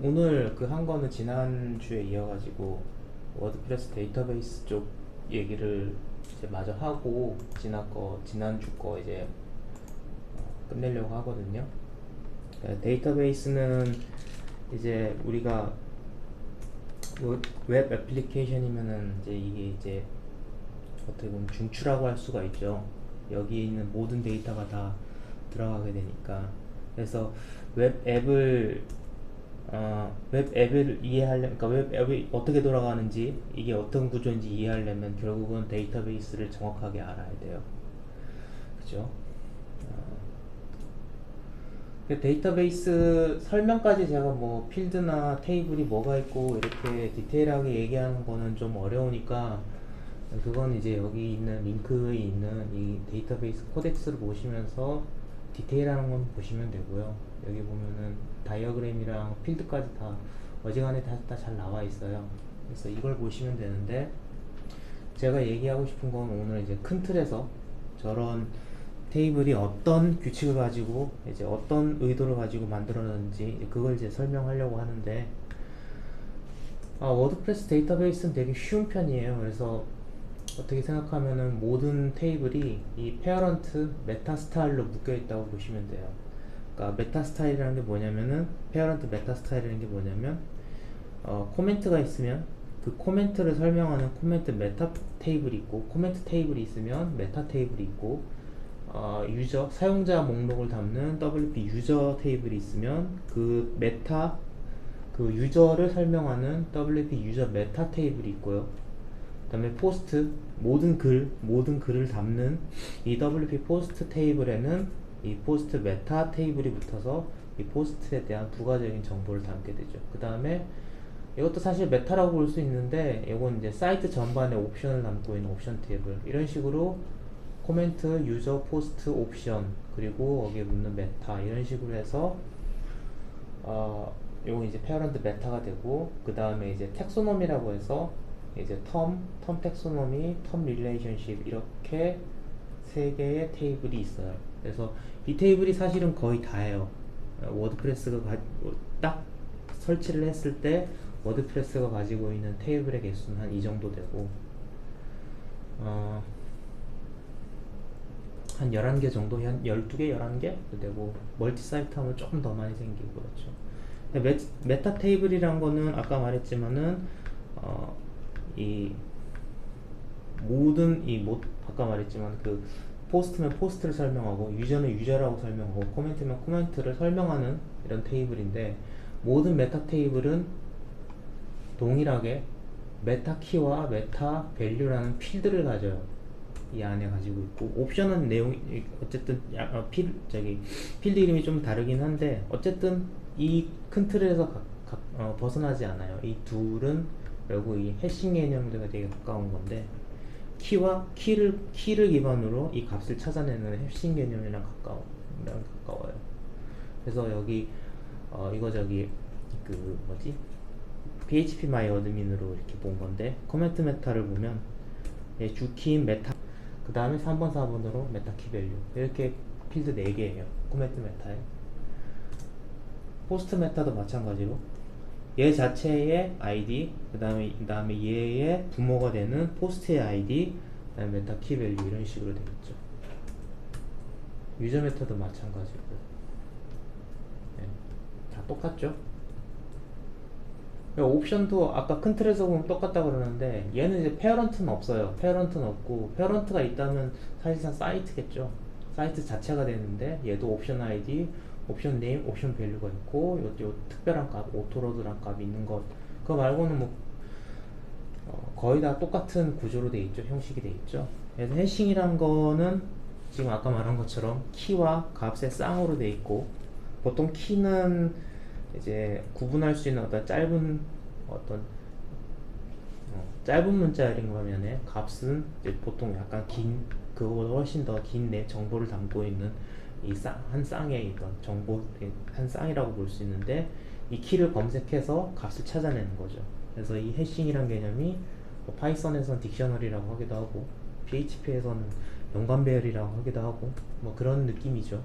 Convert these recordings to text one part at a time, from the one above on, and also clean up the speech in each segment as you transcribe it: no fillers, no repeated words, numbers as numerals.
오늘 그 한 거는 지난주에 이어가지고 워드프레스 데이터베이스 쪽 얘기를 이제 마저 하고 지난주 거 이제 끝내려고 하거든요. 그러니까 데이터베이스는 이제 우리가 웹 애플리케이션이면은 이제 이게 이제 어떻게 보면 중추라고 할 수가 있죠. 여기에 있는 모든 데이터가 다 들어가게 되니까. 그래서 웹 앱을 웹 앱을 이해하려면, 그러니까 웹 앱이 어떻게 돌아가는지, 이게 어떤 구조인지 이해하려면 결국은 데이터베이스를 정확하게 알아야 돼요. 그죠? 데이터베이스 설명까지 제가 뭐 필드나 테이블이 뭐가 있고 이렇게 디테일하게 얘기하는 거는 좀 어려우니까, 그건 이제 여기 있는 링크에 있는 이 데이터베이스 코덱스를 보시면서 디테일한 건 보시면 되고요. 여기 보면은 다이어그램이랑 필드까지 다 어지간히 다 잘 나와 있어요. 그래서 이걸 보시면 되는데, 제가 얘기하고 싶은 건 오늘 이제 큰 틀에서 저런 테이블이 어떤 규칙을 가지고 이제 어떤 의도를 가지고 만들어졌는지 그걸 이제 설명하려고 하는데, 워드프레스 데이터베이스는 되게 쉬운 편이에요. 그래서 어떻게 생각하면은 모든 테이블이 이 페어런트 메타 스타일로 묶여 있다고 보시면 돼요. 그러니까 메타 스타일이라는 게 뭐냐면은, 페어런트 메타 스타일이라는 게 뭐냐면, 코멘트가 있으면 그 코멘트를 설명하는 코멘트 메타 테이블이 있고, 코멘트 테이블이 있으면 메타 테이블이 있고, 유저 사용자 목록을 담는 WP 유저 테이블이 있으면 그 메타, 그 유저를 설명하는 WP 유저 메타 테이블이 있고요. 그 다음에 포스트, 모든 글을 담는 이 WP 포스트 테이블에는 이 포스트 메타 테이블이 붙어서 이 포스트에 대한 부가적인 정보를 담게 되죠. 그 다음에 이것도 사실 메타라고 볼 수 있는데, 이건 이제 사이트 전반에 옵션을 담고 있는 옵션 테이블, 이런 식으로 코멘트, 유저, 포스트, 옵션, 그리고 거기에 묻는 메타, 이런 식으로 해서 요거 이제 페어런트 메타가 되고, 그 다음에 이제 텍소노미라고 해서 이제 텀 텍소노미, 텀 릴레이션십, 이렇게 세 개의 테이블이 있어요. 그래서 이 테이블이 사실은 거의 다예요. 워드프레스가 딱 설치를 했을 때 워드프레스가 가지고 있는 테이블의 개수는 한 이 정도 되고, 한 11개 정도, 한 12개, 11개 되고, 멀티 사이트 하면 조금 더 많이 생기고 그렇죠. 메타 테이블이란 거는 아까 말했지만은, 이 아까 말했지만 그 포스트면 포스트를 설명하고, 유저는 유저라고 설명하고, 코멘트면 코멘트를 설명하는 이런 테이블인데, 모든 메타 테이블은 동일하게 메타 키와 메타 밸류라는 필드를 가져요. 이 안에 가지고 있고, 옵션은 내용이 어쨌든 필드 이름이 좀 다르긴 한데, 어쨌든 이 큰 틀에서 벗어나지 않아요. 이 둘은 결국 이 해싱 개념들과 되게 가까운 건데, 키를 기반으로 이 값을 찾아내는 해싱 개념이랑 가까워요. 그래서 여기 이거 그 뭐지, PHP 마이 어드민으로 이렇게 본 건데, 코멘트 메타를 보면 주키인 메타, 그 다음에 3번 4번으로 메타 키 밸류, 이렇게 필드 4개예요 코멘트 메타에. 포스트 메타도 마찬가지로 얘 자체의 ID, 그 다음에 얘의 부모가 되는 포스트의 ID, 그 다음에 메타 키 밸류, 이런 식으로 되겠죠. 유저 메타도 마찬가지고, 네, 다 똑같죠. 옵션도 아까 큰 틀에서 보면 똑같다 그러는데, 얘는 이제 페어런트는 없어요. 페어런트는 없고, 페어런트가 있다면 사실상 사이트겠죠. 사이트 자체가 되는데, 얘도 옵션 아이디, 옵션 네임, 옵션 밸류가 있고, 요 특별한 값, 오토로드란 값이 있는 것, 그거 말고는 뭐 거의 다 똑같은 구조로 돼 있죠. 형식이 돼 있죠. 그래서 해싱이란 거는 지금 아까 말한 것처럼 키와 값의 쌍으로 돼 있고, 보통 키는 이제 구분할 수 있는 짧은 문자열인 반면에, 값은 이제 보통 약간 그거보다 훨씬 더 긴 내 정보를 담고 있는 한 쌍의 이런 정보, 한 쌍이라고 볼 수 있는데, 이 키를 검색해서 값을 찾아내는 거죠. 그래서 이 해싱이란 개념이 파이썬에서는 딕셔너리라고 하기도 하고, PHP에서는 연관 배열이라고 하기도 하고, 뭐 그런 느낌이죠.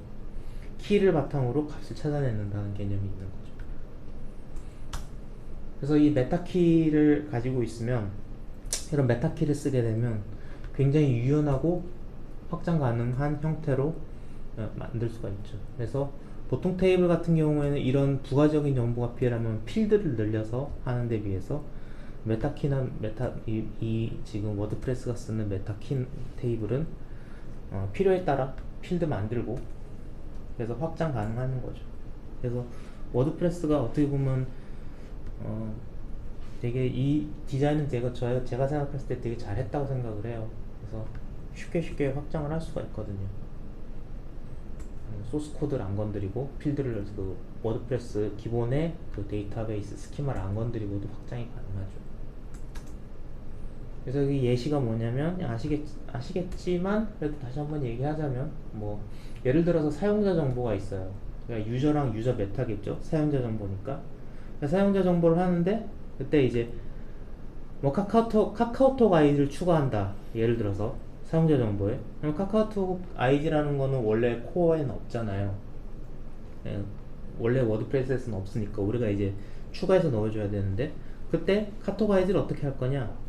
키를 바탕으로 값을 찾아내는다는 개념이 있는 거죠. 그래서 이 메타키를 가지고 있으면, 이런 메타키를 쓰게 되면 굉장히 유연하고 확장 가능한 형태로 만들 수가 있죠. 그래서 보통 테이블 같은 경우에는 이런 부가적인 정보가 필요하면 필드를 늘려서 하는데 비해서 메타키나 이 지금 워드프레스가 쓰는 메타키 테이블은 필요에 따라 필드 만들고 그래서 확장 가능한 거죠. 그래서 워드프레스가 어떻게 보면 되게 이 디자인은 제가 생각했을 때 되게 잘했다고 생각을 해요. 그래서 쉽게 확장을 할 수가 있거든요. 소스 코드를 안 건드리고 필드를 그 워드프레스 기본의 그 데이터베이스 스키마를 안 건드리고도 확장이 가능하죠. 그래서 이 예시가 뭐냐면 아시겠지만 그래도 다시 한번 얘기하자면 뭐 예를 들어서 사용자 정보가 있어요. 그러니까 유저랑 유저 메타겠죠. 사용자 정보니까. 그러니까 사용자 정보를 하는데 그때 이제 뭐 카카오톡 아이디를 추가한다. 예를 들어서 사용자 정보에. 그럼 카카오톡 아이디라는 거는 원래 코어에는 없잖아요. 예, 원래 워드프레스에서는 없으니까 우리가 이제 추가해서 넣어줘야 되는데 그때 카톡 아이디를 어떻게 할 거냐?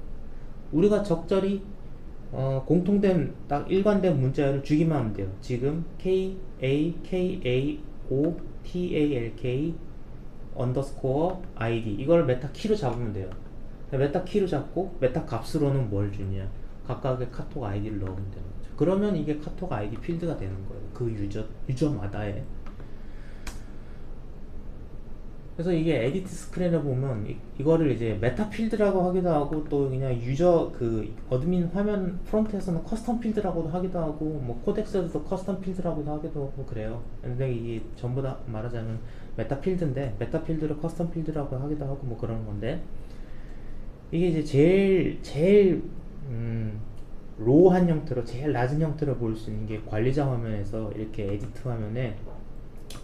우리가 적절히 공통된 딱 일관된 문자열을 주기만 하면 돼요. 지금 KAKAOTALK 언더스코어 ID 이걸 메타 키로 잡으면 돼요. 메타 키로 잡고 메타 값으로는 뭘 주냐? 각각의 카톡 아이디를 넣으면 되는 거죠. 그러면 이게 카톡 아이디 필드가 되는 거예요. 그 유저마다의. 그래서 이게 에디트 스크린을 보면 이거를 이제 메타 필드라고 하기도 하고 또 그냥 유저 그 어드민 화면 프론트에서는 커스텀 필드라고도 하기도 하고 뭐 코덱스에서도 커스텀 필드라고도 하기도 하고 그래요. 근데 이게 전부 다 말하자면 메타 필드인데 메타 필드를 커스텀 필드라고 하기도 하고 뭐 그런 건데 이게 이제 제일 로우한 형태로 제일 낮은 형태로 보일 수 있는 게 관리자 화면에서 이렇게 에디트 화면에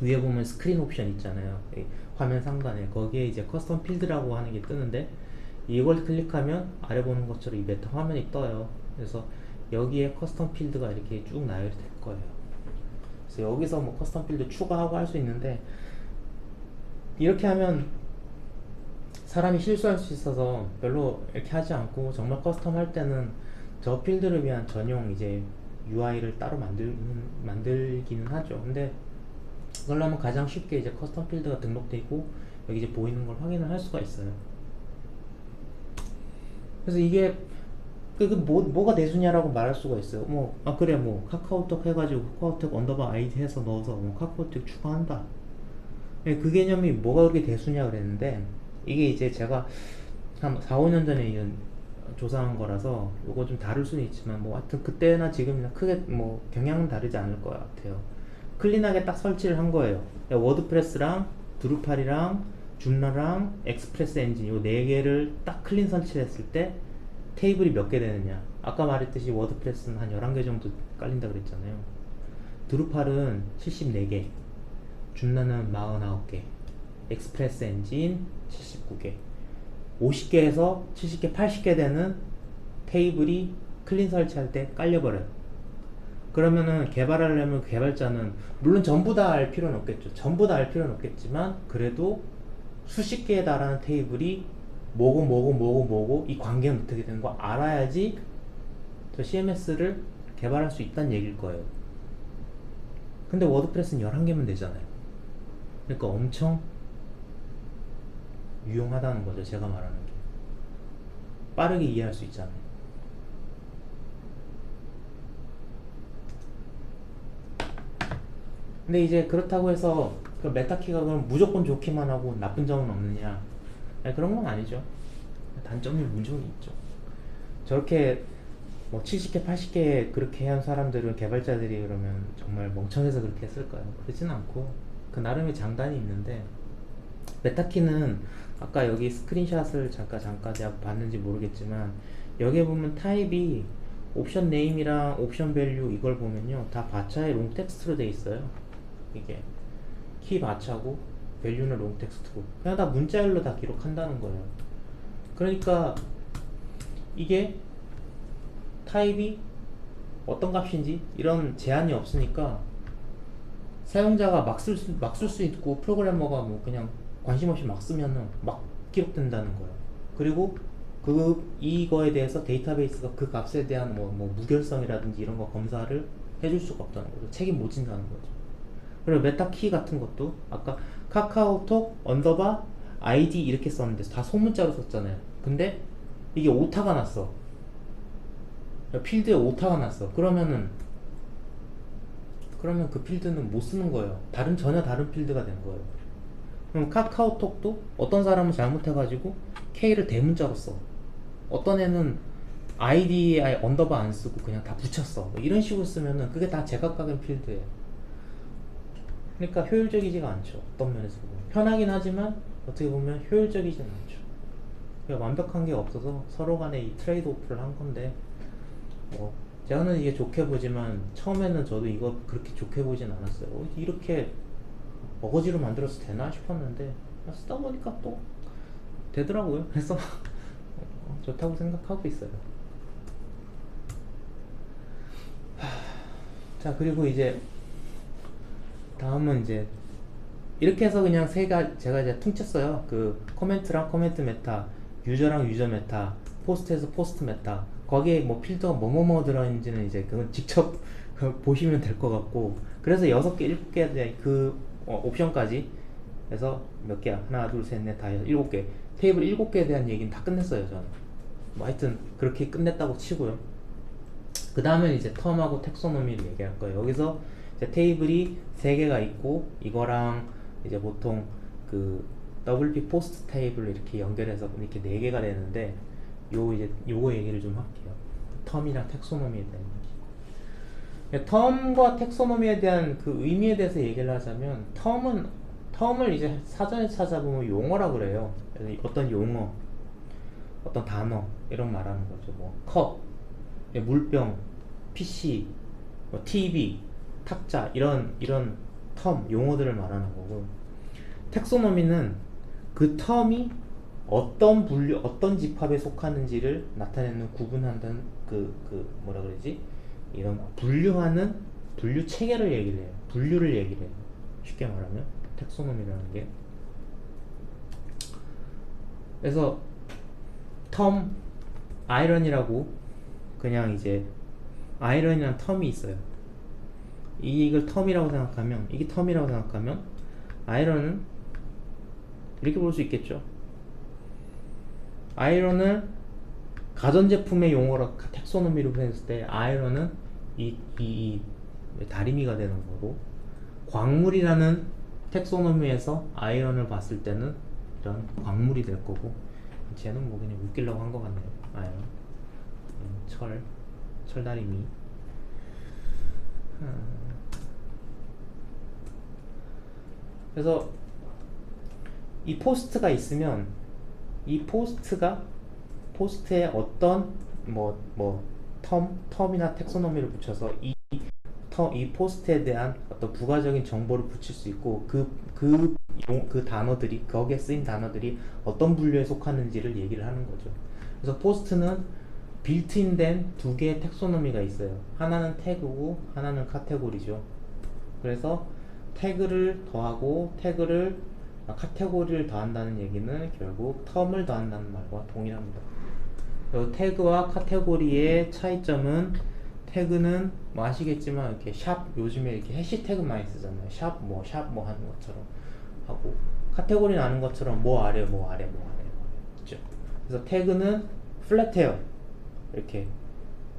위에 보면 스크린 옵션 있잖아요. 화면 상단에 거기에 이제 커스텀 필드라고 하는 게 뜨는데 이걸 클릭하면 아래 보는 것처럼 이 메타 화면이 떠요. 그래서 여기에 커스텀 필드가 이렇게 쭉 나열이 될 거예요. 그래서 여기서 뭐 커스텀 필드 추가하고 할 수 있는데 이렇게 하면 사람이 실수할 수 있어서 별로 이렇게 하지 않고 정말 커스텀 할 때는 저 필드를 위한 전용 이제 UI를 따로 만들기는 하죠. 근데 그걸로 하면 가장 쉽게 이제 커스텀 필드가 등록되고 여기 이제 보이는 걸 확인을 할 수가 있어요. 그래서 이게 뭐가 대수냐라고 말할 수가 있어요. 그래 뭐 카카오톡 해가지고 카카오톡 언더바 아이디 해서 넣어서 뭐 카카오톡 추가한다. 그 개념이 뭐가 그렇게 대수냐 그랬는데 이게 이제 제가 한 4, 5년 전에 조사한 거라서 요거 좀 다를 수는 있지만 뭐 하여튼 그때나 지금이나 크게 뭐 경향은 다르지 않을 것 같아요. 클린하게 딱 설치를 한 거예요. 워드프레스랑 드루팔이랑 줌라랑 엑스프레스 엔진 요 4개를 딱 클린 설치를 했을 때 테이블이 몇 개 되느냐. 아까 말했듯이 워드프레스는 한 11개 정도 깔린다 그랬잖아요. 드루팔은 74개, 줌라는 49개, 엑스프레스 엔진 79개, 50개에서 70개, 80개 되는 테이블이 클린 설치할 때 깔려버려요. 그러면은 개발하려면 개발자는 물론 전부 다 알 필요는 없겠죠. 전부 다 알 필요는 없겠지만 그래도 수십 개에 달하는 테이블이 뭐고 이 관계는 어떻게 되는 거 알아야지 저 CMS를 개발할 수 있다는 얘기일 거예요. 근데 워드프레스는 11개면 되잖아요. 그러니까 엄청 유용하다는 거죠. 제가 말하는 게 빠르게 이해할 수 있잖아요. 근데 이제 그렇다고 해서 그 메타키가 그럼 무조건 좋기만 하고 나쁜 점은 없느냐? 아니, 그런 건 아니죠. 단점이 무조건 있죠. 저렇게 뭐 70개, 80개 그렇게 한 사람들은 개발자들이 그러면 정말 멍청해서 그렇게 했을까요? 그렇진 않고 그 나름의 장단이 있는데 메타키는 아까 여기 스크린샷을 잠깐 제가 봤는지 모르겠지만 여기에 보면 타입이 옵션 네임이랑 옵션 밸류 이걸 보면요 다 바차의 롱 텍스트로 돼 있어요. 이게 키 바차고 밸류는 롱 텍스트고 그냥 다 문자열로 다 기록한다는 거예요. 그러니까 이게 타입이 어떤 값인지 이런 제한이 없으니까 사용자가 막 쓸 수 있고 프로그래머가 뭐 그냥 관심 없이 막 쓰면은 막 기록된다는 거예요. 그리고 이거에 대해서 데이터베이스가 그 값에 대한 뭐 무결성이라든지 이런 거 검사를 해줄 수가 없다는 거죠. 책임 못 진다는 거죠. 그리고 메타키 같은 것도 아까 카카오톡 언더바 아이디 이렇게 썼는데 다 소문자로 썼잖아요. 근데 이게 오타가 났어. 필드에 오타가 났어. 그러면 그 필드는 못 쓰는 거예요. 전혀 다른 필드가 된 거예요. 그럼 카카오톡도 어떤 사람은 잘못해가지고 K를 대문자로 써. 어떤 애는 아이디에 언더바 안 쓰고 그냥 다 붙였어. 뭐 이런 식으로 쓰면은 그게 다 제각각의 필드예요. 그러니까 효율적이지가 않죠. 어떤 면에서 보면 편하긴 하지만 어떻게 보면 효율적이지는 않죠. 그러니까 완벽한 게 없어서 서로 간에 이 트레이드 오프를 한 건데, 뭐 저는 이게 좋게 보지만 처음에는 저도 이거 그렇게 좋게 보진 않았어요. 이렇게 어거지로 만들어서 되나 싶었는데 쓰다 보니까 또 되더라고요. 그래서 좋다고 생각하고 있어요. 자, 그리고 이제 다음은 이제 이렇게 해서 그냥 제가 이제 퉁쳤어요. 그 코멘트랑 코멘트 메타, 유저랑 유저 메타, 포스트에서 포스트 메타, 거기에 뭐 필터가 뭐뭐뭐 들어있는지는 이제 그건 직접 보시면 될 것 같고, 그래서 6개, 7개에 대한 그 옵션까지 해서 몇 개야? 하나, 둘, 셋, 넷, 다 7개. 테이블 7개에 대한 얘기는 다 끝냈어요, 저는. 뭐 하여튼 그렇게 끝냈다고 치고요. 그 다음에 이제 텀하고 텍소노미를 얘기할 거예요. 여기서 이제 테이블이 3개가 있고, 이거랑 이제 보통 그 WP 포스트 테이블 이렇게 연결해서 이렇게 4개가 되는데, 요거 얘기를 좀 할게요. 텀이랑 텍소노미에 대한 얘기. 텀과 텍소노미에 대한 그 의미에 대해서 얘기를 하자면, 텀을 이제 사전에 찾아보면 용어라 그래요. 어떤 용어, 어떤 단어 이런 말하는 거죠. 뭐 컵, 물병, PC, 뭐 TV, 탁자 이런 텀 용어들을 말하는 거고, 텍소노미는 그 텀이 어떤 분류, 어떤 집합에 속하는지를 나타내는, 구분한다는 뭐라 그러지? 이런 분류하는 분류 체계를 얘기를 해요. 분류를 얘기를 해요. 쉽게 말하면 텍소노미라는 게. 그래서 텀 아이런이라고, 그냥 이제 아이런이라는 텀이 있어요. 이게 텀이라고 생각하면 아이런은 이렇게 볼 수 있겠죠. 아이런을 가전제품의 용어로 텍소노미로 했을 때 아이런은 이 다리미가 되는 거고, 광물이라는 tek소노미에서 아이런을 봤을 때는 이런 광물이 될 거고, 쟤는 뭐 그냥 웃기려고 한 것 같네요. 아이런, 철다리미. 그래서 이 포스트가 있으면 이 포스트에 어떤 텀이나 텍소노미를 붙여서 이 포스트에 대한 어떤 부가적인 정보를 붙일 수 있고, 그 단어들이, 거기에 쓰인 단어들이 어떤 분류에 속하는지를 얘기를 하는 거죠. 그래서 포스트는 빌트인된 2개의 텍소노미가 있어요. 하나는 태그고 하나는 카테고리죠. 그래서 태그를 더하고 카테고리를 더한다는 얘기는 결국 텀을 더한다는 말과 동일합니다. 그리고 태그와 카테고리의 차이점은, 태그는 뭐 아시겠지만 이렇게 샵, 요즘에 이렇게 해시태그 많이 쓰잖아요. 샵 뭐 하는 것처럼 하고, 카테고리는 아는 것처럼 뭐 아래 있죠. 그래서 태그는 플랫해요. 이렇게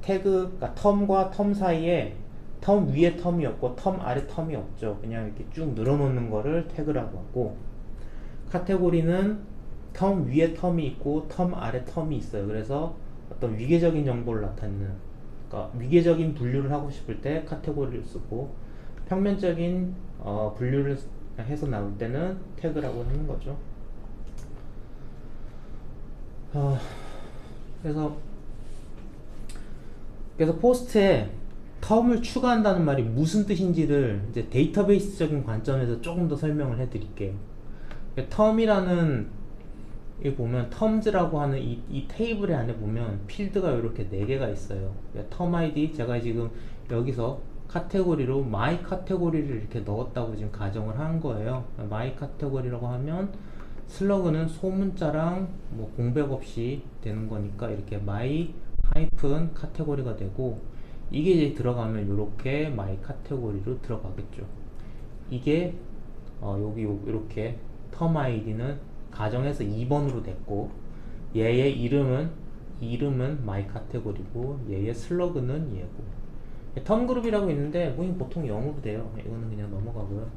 태그가 텀과 텀 사이에 텀 위에 텀이 없고 텀 아래 텀이 없죠. 그냥 이렇게 쭉 늘어놓는 거를 태그라고 하고, 카테고리는 텀 위에 텀이 있고 텀 아래 텀이 있어요. 그래서 어떤 위계적인 정보를 나타내는, 그러니까 위계적인 분류를 하고 싶을 때 카테고리를 쓰고, 평면적인 분류를 해서 나올 때는 태그라고 하는 거죠. 그래서 포스트에 텀을 추가한다는 말이 무슨 뜻인지를 이제 데이터베이스적인 관점에서 조금 더 설명을 해드릴게요. 텀이라는, 여기 보면 텀즈라고 하는 이 테이블 안에 보면 필드가 이렇게 4개가 있어요. 텀 아이디, 제가 지금 여기서 카테고리로 마이 카테고리를 이렇게 넣었다고 지금 가정을 한 거예요. 마이 카테고리라고 하면 슬러그는 소문자랑 뭐 공백 없이 되는 거니까 이렇게 my 하이픈 카테고리가 되고, 이게 이제 들어가면 이렇게 my 카테고리로 들어가겠죠. 이게 여기 이렇게 텀 아이디는 가정에서 2번으로 됐고, 얘의 이름은 my 카테고리고, 얘의 슬러그는 얘고. 텀 그룹이라고 있는데 뭐 보통 0으로 돼요. 이거는 그냥 넘어가고요.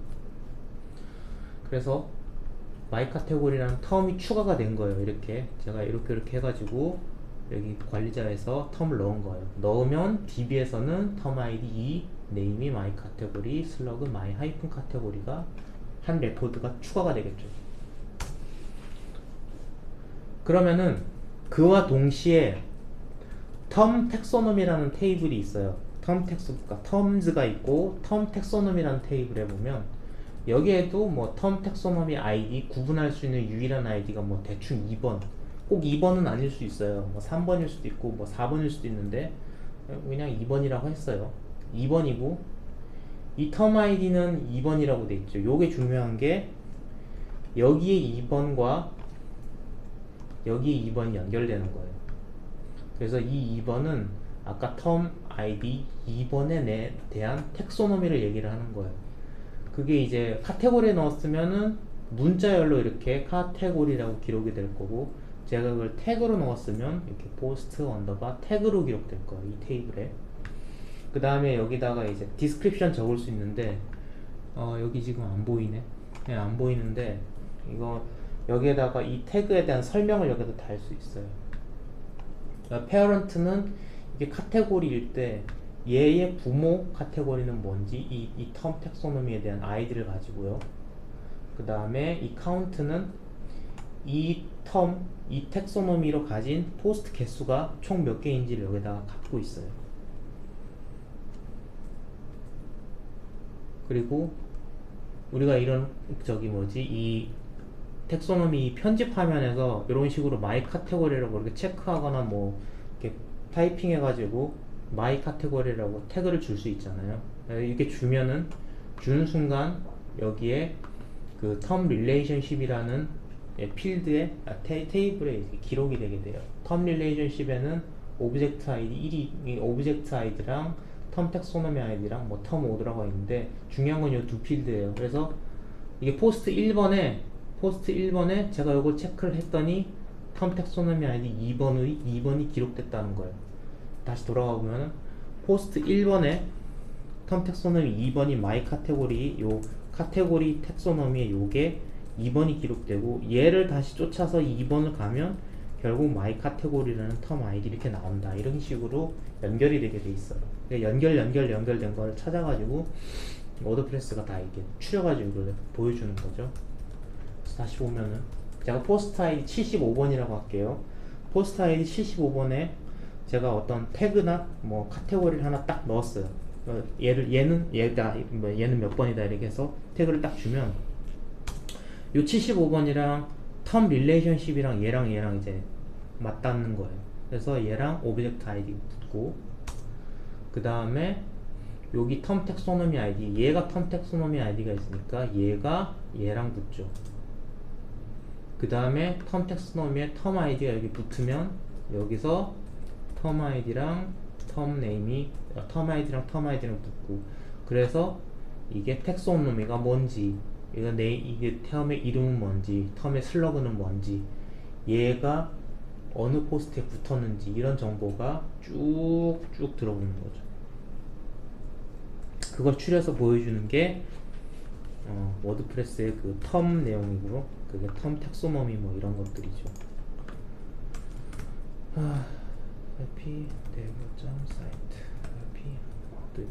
그래서 my 카테고리라는 텀이 추가가 된 거예요. 이렇게 제가 이렇게 해가지고 여기 관리자에서 텀을 넣은 거예요. 넣으면 DB에서는 텀 아이디 2, 네임이 my 카테고리, 슬러그 my 하이픈 카테고리가 한 레코드가 추가가 되겠죠. 그러면은 그와 동시에 텀 텍소노미라는 테이블이 있어요. 그러니까 텀즈가 있고 텀 텍소노미라는 테이블에 보면 여기에도 뭐 텀 텍소노미 아이디 구분할 수 있는 유일한 아이디가 뭐 대충 2번, 꼭 2번은 아닐 수 있어요. 뭐 3번일 수도 있고 뭐 4번일 수도 있는데 그냥 2번이라고 했어요. 2번이고 이 텀 아이디는 2번이라고 돼 있죠. 요게 중요한 게 여기에 2번과 여기에 2번이 연결되는 거예요. 그래서 이 2번은 아까 텀 아이디 2번에 대한 텍소노미를 얘기를 하는 거예요. 그게 이제 카테고리에 넣었으면은 문자열로 이렇게 카테고리라고 기록이 될 거고, 제가 그걸 태그로 넣었으면 이렇게 포스트 언더바 태그로 기록될 거예요. 이 테이블에. 그 다음에 여기다가 이제 디스크립션 적을 수 있는데 여기 지금 안 보이네. 그냥 안 보이는데 이거 여기에다가 이 태그에 대한 설명을 여기다 달 수 있어요. 페어런트는 이게 카테고리일 때 얘의 부모 카테고리는 뭔지 이 텀 텍소노미에 대한 아이디를 가지고요. 그 다음에 이 카운트는 이 텍소노미로 가진 포스트 개수가 총 몇 개인지를 여기다가 갖고 있어요. 그리고 우리가 이런 이 텍소노미 편집 화면에서 이런 식으로 마이 카테고리라고 이렇게 체크하거나 뭐 이렇게 타이핑 해가지고 마이 카테고리라고 태그를 줄 수 있잖아요. 이렇게 주는 순간 여기에 그 텀 릴레이션십이라는 필드에 테이블에 기록이 되게 돼요. 텀 릴레이션십에는 오브젝트 아이디 1이 오브젝트 아이디랑 텀 텍소노미 아이디랑 뭐 텀 오더라고 있는데, 중요한 건 이 두 필드예요. 그래서 이게 포스트 1번에 제가 이거 체크를 했더니 텀 텍소노미 아이디 2번이 기록됐다는 거예요. 다시 돌아가 보면 포스트 1번에 텀 텍소노미 2번이 마이 카테고리, 요 카테고리 텍소노미에 요게 2번이 기록되고, 얘를 다시 쫓아서 2번을 가면 결국 마이 카테고리라는 텀 아이디 이렇게 나온다. 이런 식으로 연결이 되게 돼 있어요. 연결된 걸 찾아가지고 워드프레스가 다 이렇게 추려가지고 보여주는 거죠. 다시 보면은 제가 포스트 아이디 75번이라고 할게요. 포스트 아이디 75번에 제가 어떤 태그나 뭐 카테고리를 하나 딱 넣었어요. 얘는 몇 번이다 이렇게 해서 태그를 딱 주면 요 75번이랑 텀 릴레이션십이랑 얘랑 이제 맞닿는 거예요. 그래서 얘랑 오브젝트 아이디 붙고, 그 다음에 여기 텀 텍소노미 아이디, 얘가 텀 텍소노미 아이디가 있으니까 얘가 얘랑 붙죠. 그 다음에 텀 텍소노미에 텀 아이디가 여기 붙으면 여기서 텀 아이디랑 텀 아이디랑 붙고, 그래서 이게 텍소노미가 뭔지, 이게 텀의 이름은 뭔지, 텀의 슬러그는 뭔지, 얘가 어느 포스트에 붙었는지 이런 정보가 쭉쭉 들어오는 거죠. 그걸 추려서 보여주는 게 워드프레스의 그 텀 내용이고요. 그게 텀 텍소노미 뭐 이런 것들이죠. 해피 데브 사이트 해피 어드미.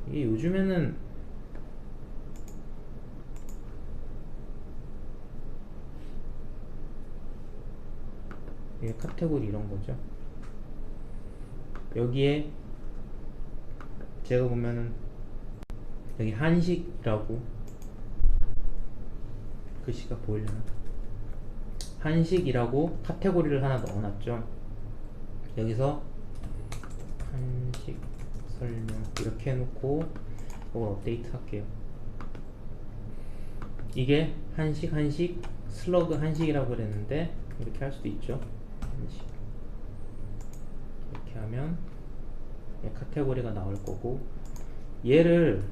이게 요즘에는 이게 카테고리 이런 거죠. 여기에 제가 보면은 여기 한식이라고 글씨가 보이려나? 한식이라고 카테고리를 하나 넣어놨죠. 여기서 한식 설명 이렇게 해놓고 이걸 업데이트 할게요. 이게 한식 슬러그 한식이라고 그랬는데 이렇게 할 수도 있죠. 한식 이렇게 하면 카테고리가 나올 거고, 얘를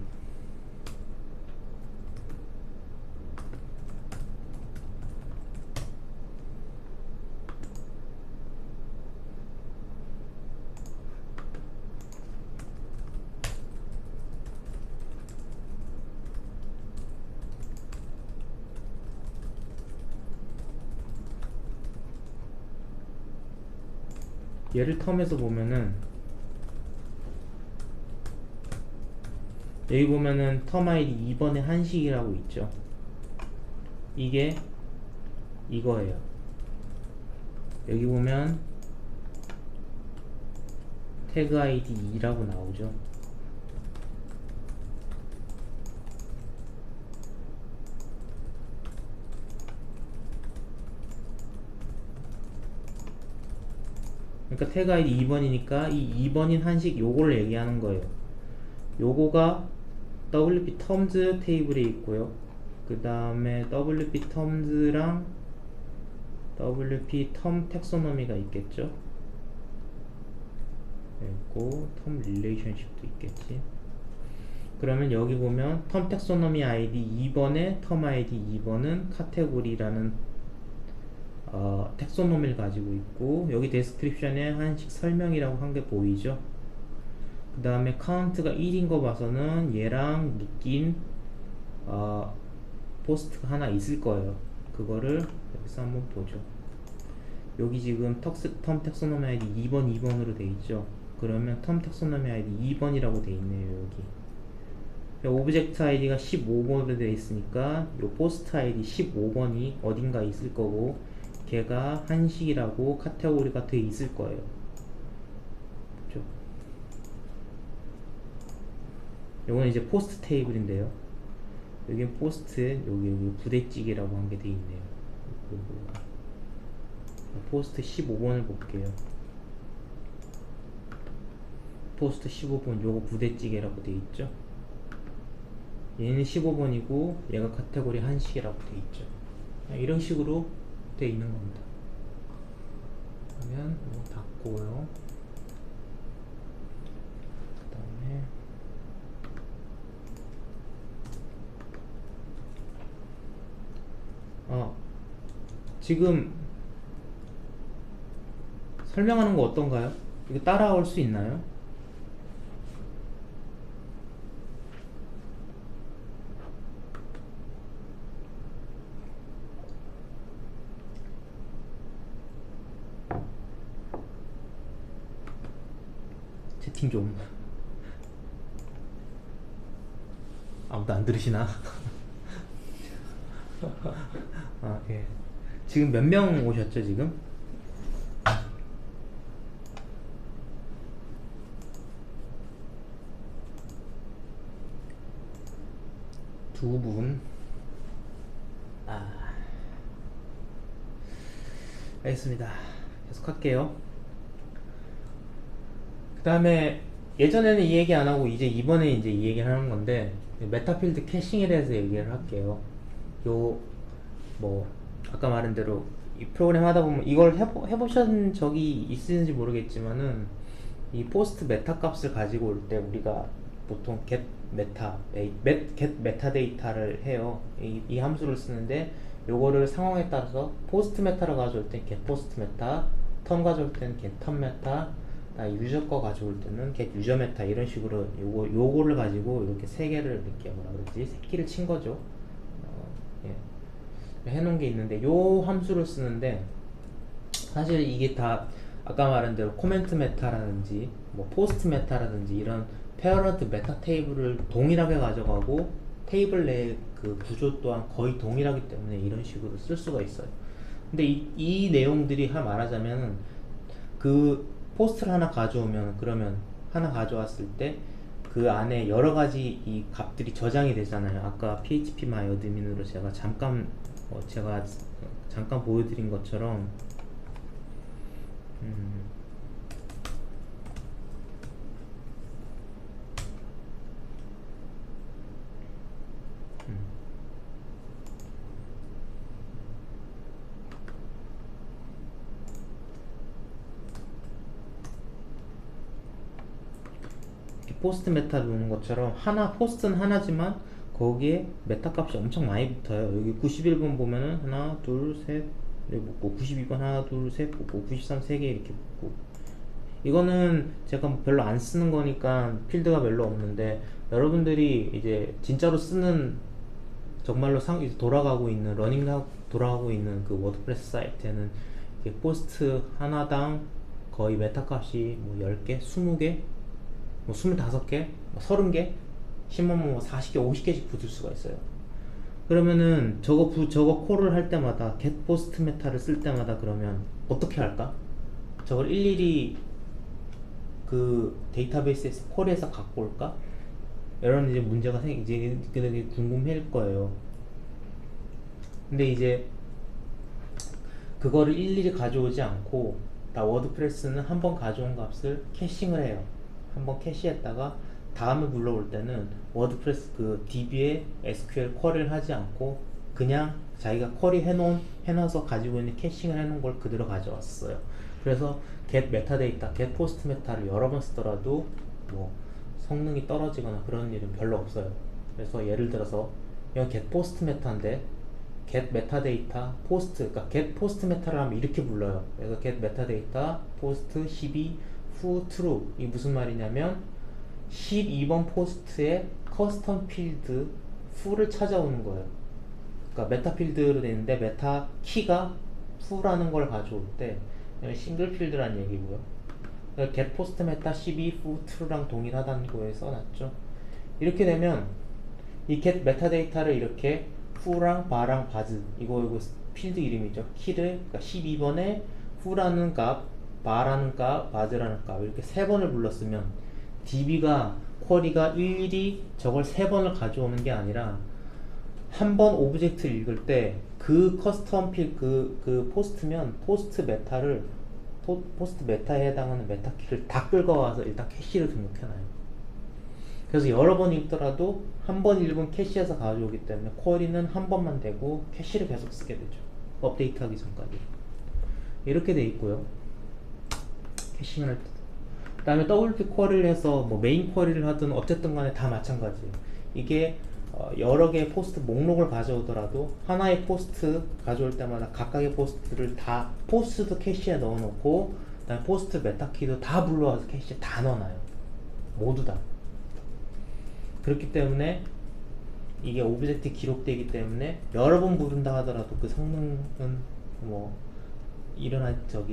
텀에서 보면은, 여기 보면은 텀 아이디 2번에 한식이라고 있죠. 이게 이거예요. 여기 보면 태그 아이디 2라고 나오죠. 그러니까 태그 아이디 2번이니까 이 2번인 한식 요거를 얘기하는 거예요. 요거가 WP terms 테이블에 있고요. 그 다음에 WP terms랑 WP term 텍소노미가 있겠죠. 있고 term relationship도 있겠지. 그러면 여기 보면 term 텍소노미 아이디 2번에 term 아이디 2번은 카테고리라는 텍소노미를 가지고 있고, 여기 데스크립션에 한식 설명이라고 한 게 보이죠. 그 다음에 카운트가 1인 거 봐서는 얘랑 묶인 포스트가 하나 있을 거예요. 그거를 여기서 한번 보죠. 여기 지금 텀 텍소노미 아이디 2번 2번으로 돼 있죠. 그러면 텀 텍소노미 아이디 2번이라고 돼 있네요. 여기 오브젝트 아이디가 15번으로 돼 있으니까 요 포스트 아이디 15번이 어딘가 있을 거고, 걔가 한식이라고 카테고리가 돼 있을 거예요. 그렇죠? 요건 이제 포스트 테이블인데요. 여기 포스트, 여기 부대찌개라고 한 게 돼 있네요. 포스트 15번을 볼게요. 포스트 15번 요거 부대찌개라고 돼 있죠. 얘는 15번이고 얘가 카테고리 한식이라고 돼 있죠. 이런 식으로 돼 있는 겁니다. 그러면 이거 닫고요. 그 다음에 지금 설명하는 거 어떤가요? 이거 따라올 수 있나요? 채팅 좀. 아무도 안 들으시나? 예. 지금 몇 명 오셨죠, 지금? 두 분. 알겠습니다. 계속 할게요. 그 다음에 예전에는 이 얘기 안 하고 이제 이번에 이제 이 얘기를 하는 건데, 메타필드 캐싱에 대해서 얘기를 할게요. 뭐 아까 말한 대로 이 프로그램 하다 보면 이걸 해보신 적이 있는지 모르겠지만은, 이 포스트 메타 값을 가지고 올 때 우리가 보통 get 메타데이터를 해요. 이 함수를 쓰는데, 요거를 상황에 따라서 포스트 메타를 가져올 땐 get 포스트 메타, 텀 가져올 때는 get 텀 메타, 유저 거 가져올 때는 get 유저 메타, 이런 식으로 요거를 가지고 이렇게 세 개를 이렇게 뭐라 그러지, 새끼를 친 거죠. 해놓은 게 있는데, 요 함수를 쓰는데 사실 이게 다 아까 말한 대로 코멘트 메타라든지 뭐 포스트 메타라든지 이런 페어런트 메타 테이블을 동일하게 가져가고, 테이블 내의 그 구조 또한 거의 동일하기 때문에 이런 식으로 쓸 수가 있어요. 근데 이 내용들이 말하자면, 그 포스트를 하나 가져오면, 그러면 하나 가져왔을 때 그 안에 여러 가지 이 값들이 저장이 되잖아요. 아까 phpMyAdmin으로 제가 잠깐 보여드린 것처럼, 포스트 메타를 보는 것처럼 하나 포스트는 하나지만 거기에 메타 값이 엄청 많이 붙어요. 여기 91번 보면은 하나 둘셋 붙고 92번 하나 둘셋 붙고 93 3개 이렇게 붙고, 이거는 제가 별로 안 쓰는 거니까 필드가 별로 없는데, 여러분들이 이제 진짜로 쓰는 정말로 이제 돌아가고 있는 돌아가고 있는 그 워드프레스 사이트에는 이게 포스트 하나당 거의 메타 값이 뭐 10개, 20개, 뭐 25개, 뭐 30개, 심하면 뭐 40개, 50개씩 붙을 수가 있어요. 그러면은 저거 콜을 할 때마다 get post 메타를 쓸 때마다 그러면 어떻게 할까? 저걸 일일이 그 데이터베이스에서 콜해서 갖고 올까? 이런 이제 문제가 이제 궁금할 거예요. 근데 이제 그거를 일일이 가져오지 않고 다 워드프레스는 한번 가져온 값을 캐싱을 해요. 한번 캐시했다가 다음에 불러올 때는 워드프레스 그 DB에 SQL 쿼리를 하지 않고 그냥 자기가 쿼리 해놔서 가지고 있는 캐싱을 해놓은 걸 그대로 가져왔어요. 그래서 get metadata, get post meta를 여러 번 쓰더라도 뭐 성능이 떨어지거나 그런 일은 별로 없어요. 그래서 예를 들어서 이건 get post meta인데 get metadata post, 그러니까 get post meta를 하면 이렇게 불러요. 그래서 get metadata post 12 who true, 이 무슨 말이냐면 12번 포스트에 커스텀 필드 who를 찾아오는 거예요. 그러니까 메타 필드로 되는데 메타 키가 who라는 걸 가져올 때 싱글 필드라는 얘기고요. get post meta 12 who true랑 동일하다는 거에 써놨죠. 이렇게 되면 이 get metadata를 이렇게 who랑 bar랑 bars, 이거 필드 이름이죠. 키를, 그러니까 12번에 who라는 값, bar라는 값, bars라는 값 이렇게 세 번을 불렀으면 DB가 쿼리가 일일이 저걸 세 번을 가져오는 게 아니라 한 번 오브젝트를 읽을 때 그 커스텀 그 포스트면 포스트 메타를 포스트 메타에 해당하는 메타 키를 다 끌고 와서 일단 캐시를 등록해놔요. 그래서 여러 번 읽더라도 한 번 읽은 캐시에서 가져오기 때문에 쿼리는 한 번만 되고 캐시를 계속 쓰게 되죠. 업데이트하기 전까지. 이렇게 돼 있고요. 캐싱을 할 때. 그 다음에 WP 쿼리를 해서 뭐 메인 쿼리를 하든 어쨌든 간에 다 마찬가지예요. 이게 여러 개의 포스트 목록을 가져오더라도 하나의 포스트 가져올 때마다 각각의 포스트를 다 포스트도 캐시에 넣어놓고 그다음에 포스트 메타키도 다 불러와서 캐시에 다 넣어놔요. 모두 다. 그렇기 때문에 이게 오브젝트 기록되기 때문에 여러 번 부른다 하더라도 그 성능은 뭐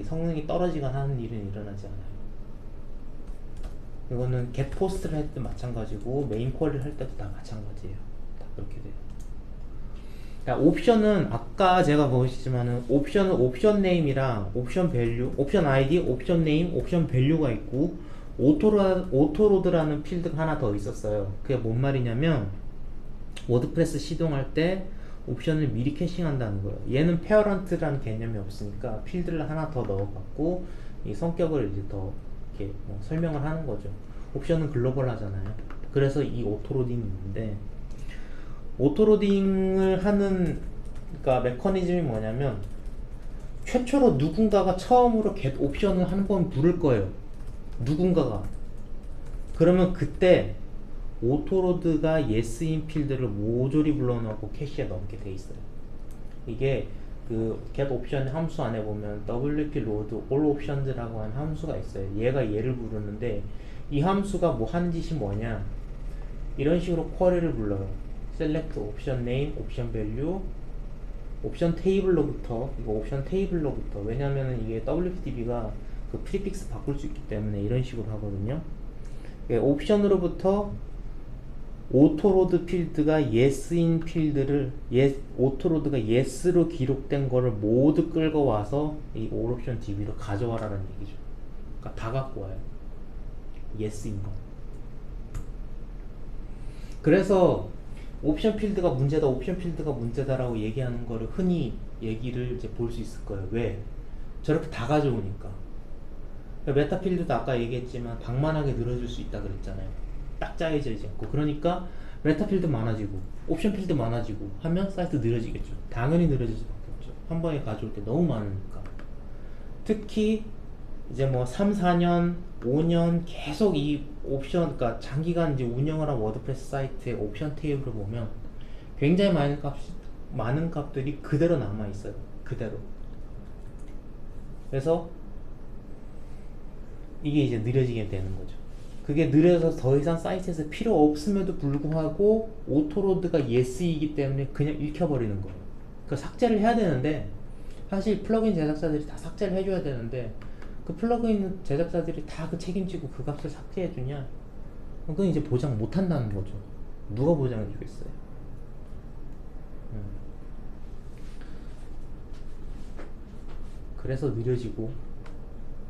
성능이 떨어지거나 하는 일은 일어나지 않아요. 이거는 get post를 할 때 마찬가지고 메인 쿼리를 할 때도 다 마찬가지예요. 다 그렇게 돼요. 그러니까 옵션은 아까 제가 보시지만은 옵션은 옵션 네임이랑 옵션 밸류, 옵션 아이디, 옵션 네임, 옵션 밸류가 있고 오토로드라는 필드가 하나 더 있었어요. 그게 뭔 말이냐면 워드프레스 시동할 때 옵션을 미리 캐싱한다는 거예요. 얘는 페어런트라는 개념이 없으니까 필드를 하나 더 넣어갖고 이 성격을 이제 더 이렇게 뭐 설명을 하는 거죠. 옵션은 글로벌 하잖아요. 그래서 이 오토로딩이 있는데, 오토로딩을 하는 그러니까 메커니즘이 뭐냐면 최초로 누군가가 처음으로 get 옵션을 한 번 부를 거예요. 누군가가. 그러면 그때 오토로드가 yes인 필드를 모조리 불러넣고 캐시에 넣게 돼 있어요. 이게 그 get 옵션 함수 안에 보면 wp load all options라고 하는 함수가 있어요. 얘가 얘를 부르는데 이 함수가 뭐 하는 짓이 뭐냐, 이런 식으로 쿼리를 불러요. select option name, option value, 옵션 테이블로부터, 이거 옵션 테이블로부터, 왜냐면은 이게 WPDB가 그 프리픽스 바꿀 수 있기 때문에 이런 식으로 하거든요. 옵션으로부터 오토로드 필드가 yes인 필드를 오토로드가 yes로 기록된 거를 모두 끌고 와서 이 all option DB로 가져와라는 얘기죠. 그러니까 다 갖고 와요. yes인 거. 그래서 옵션 필드가 문제다, 옵션 필드가 문제다라고 얘기하는 거를 흔히 얘기를 이제 볼 수 있을 거예요. 왜? 저렇게 다 가져오니까. 메타 필드도 아까 얘기했지만 방만하게 늘어질 수 있다 그랬잖아요. 딱 짜여져 있지 않고. 그러니까 메타 필드 많아지고 옵션 필드 많아지고 하면 사이트 느려지겠죠. 당연히 느려질 수밖에 없죠. 한 번에 가져올 때 너무 많으니까. 특히 이제 뭐 3, 4년, 5년 계속 이 옵션, 그러니까 장기간 이제 운영을 한 워드프레스 사이트의 옵션 테이블을 보면 굉장히 많은 값들이 그대로 남아 있어요. 그대로. 그래서 이게 이제 느려지게 되는 거죠. 그게 느려서 더 이상 사이트에서 필요 없음에도 불구하고 오토로드가 yes이기 때문에 그냥 읽혀버리는 거예요. 그 삭제를 해야 되는데 사실 플러그인 제작자들이 다 삭제를 해줘야 되는데 그 플러그인 제작자들이 다 그 책임지고 그 값을 삭제해주냐? 그건 이제 보장 못한다는 거죠. 누가 보장해주겠어요? 그래서 느려지고,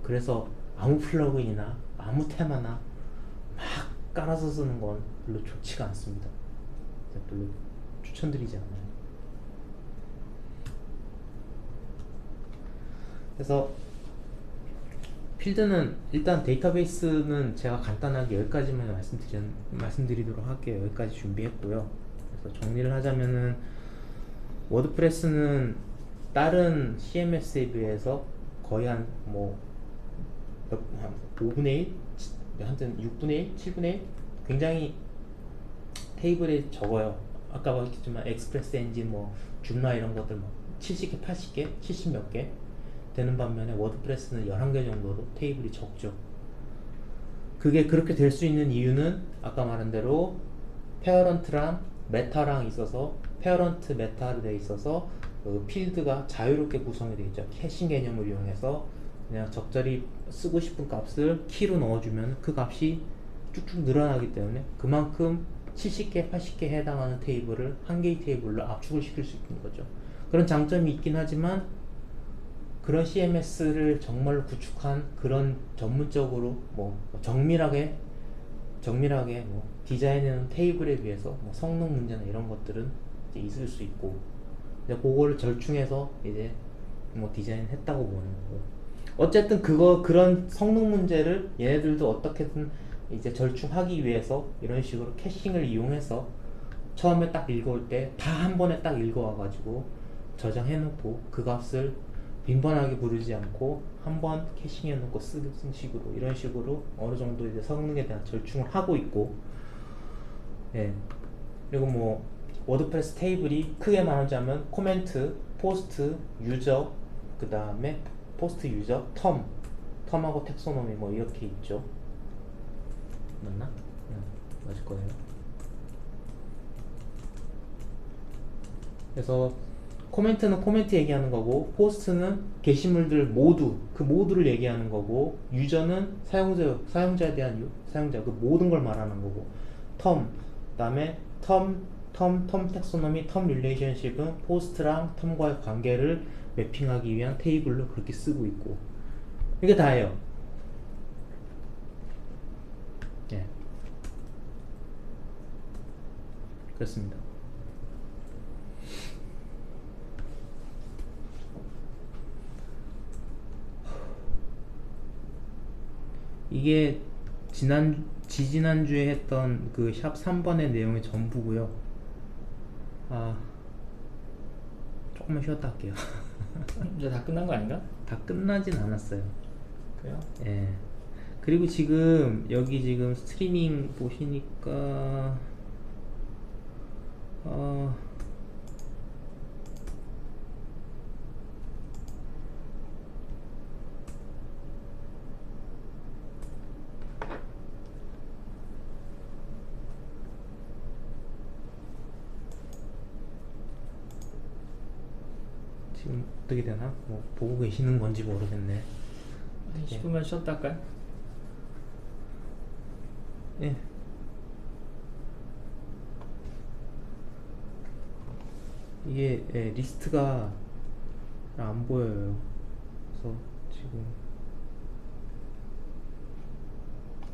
그래서 아무 플러그인이나 아무 테마나 막 깔아서 쓰는 건 별로 좋지가 않습니다. 별로 추천드리지 않아요. 그래서 필드는 일단 데이터베이스는 제가 간단하게 여기까지만 말씀드리도록 할게요. 여기까지 준비했고요. 그래서 정리를 하자면은 워드프레스는 다른 CMS에 비해서 거의 한 5분의 1? 하여튼 6분의 1? 7분의 1? 굉장히 테이블이 적어요. 아까 말했지만 엑스프레스 엔진, 줌라 이런 것들 70개, 80개, 70 몇 개 되는 반면에 워드프레스는 11개 정도로 테이블이 적죠. 그게 그렇게 될 수 있는 이유는 아까 말한 대로 페어런트랑 메타랑 있어서 페어런트 메타로 되어 있어서 그 필드가 자유롭게 구성이 되어 있죠. 캐싱 개념을 이용해서 그냥 적절히 쓰고 싶은 값을 키로 넣어주면 그 값이 쭉쭉 늘어나기 때문에 그만큼 70개, 80개 해당하는 테이블을 한 개의 테이블로 압축을 시킬 수 있는 거죠. 그런 장점이 있긴 하지만 그런 CMS를 정말로 구축한 그런 전문적으로 정밀하게 디자인해놓은 테이블에 비해서 성능 문제나 이런 것들은 이제 있을 수 있고 이제 그거를 절충해서 이제 디자인했다고 보는 거고, 어쨌든 그런 성능 문제를 얘네들도 어떻게든 이제 절충하기 위해서 이런 식으로 캐싱을 이용해서 처음에 딱 읽어올 때 다 한 번에 딱 읽어와가지고 저장해놓고 그 값을 빈번하게 부르지 않고 한 번 캐싱해놓고 쓰는 식으로, 이런 식으로 어느 정도 이제 성능에 대한 절충을 하고 있고, 예. 그리고 워드프레스 테이블이 크게 말하자면 코멘트, 포스트, 유저, 그 다음에 포스트 유저, 텀하고 텍소노미 이렇게 있죠. 맞나? 맞을 거예요. 그래서 코멘트는 코멘트 얘기하는 거고, 포스트는 게시물들 그 모두를 얘기하는 거고, 유저는 사용자에 대한 그 모든 걸 말하는 거고, 그 다음에 텀 텍소노미, 텀 릴레이션십은 포스트랑 텀과의 관계를 매핑하기 위한 테이블로 그렇게 쓰고 있고, 이게 다예요. 예. 그렇습니다. 이게 지지난주에 했던 그 샵 3번의 내용의 전부고요. 조금만 쉬었다 할게요. 이제 다 끝난 거 아닌가? 다 끝나진 않았어요. 그래요? 예. 그리고 지금 여기 지금 스트리밍 보시니까 지금 어떻게 되나? 보고 계시는 건지 모르겠네. 10분만 쉬었다 할까요? 예. 이게 리스트가 안 보여요. 그래서 지금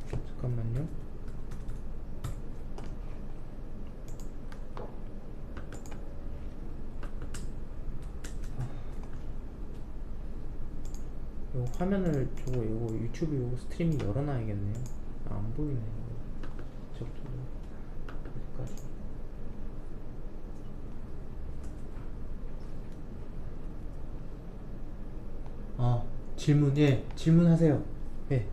잠깐만요. 요 화면을 요거 유튜브 요거 스트리밍 열어놔야겠네요. 안 보이네. 저쪽으로 여기까지. 질문, 예, 질문하세요. 예.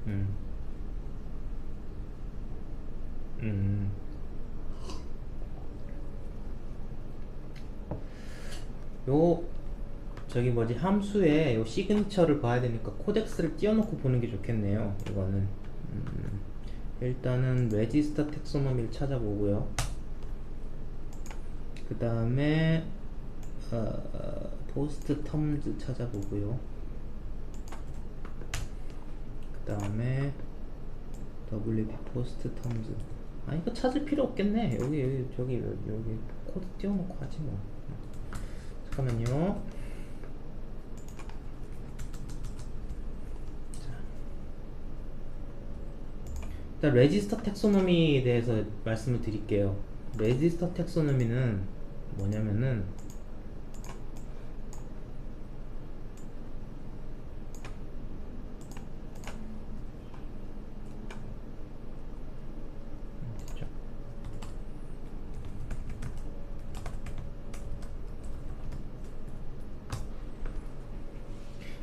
음. 음. 요 저기 뭐지 함수에 요 시그니처를 봐야 되니까 코덱스를 띄워놓고 보는 게 좋겠네요. 이거는 일단은 레지스터 텍소노미를 찾아보고요. 그 다음에 포스트 텀즈 찾아보고요. 그 다음에 WP 포스트 텀즈. 아 이거 찾을 필요 없겠네. 여기 코드 띄워놓고 하지 뭐. 잠깐만요. 일단 레지스터 텍소노미에 대해서 말씀을 드릴게요. 레지스터 텍소노미는 뭐냐면은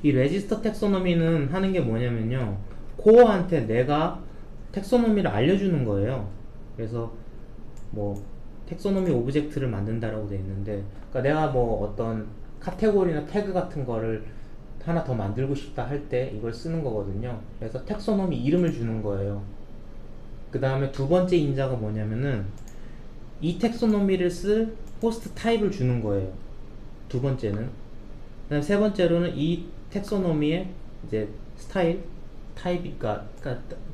이 레지스터 텍소노미는 하는 게 뭐냐면요, 코어한테 내가 텍소노미를 알려주는 거예요. 그래서 뭐 텍소노미 오브젝트를 만든다라고 되어 있는데, 그러니까 내가 뭐 어떤 카테고리나 태그 같은 거를 하나 더 만들고 싶다 할 때 이걸 쓰는 거거든요. 그래서 텍소노미 이름을 주는 거예요. 그 다음에 두 번째 인자가 뭐냐면은 이 텍소노미를 쓸 호스트 타입을 주는 거예요. 두 번째는. 그다음 세 번째로는 이 텍소노미의 이제 스타일, 타입이니까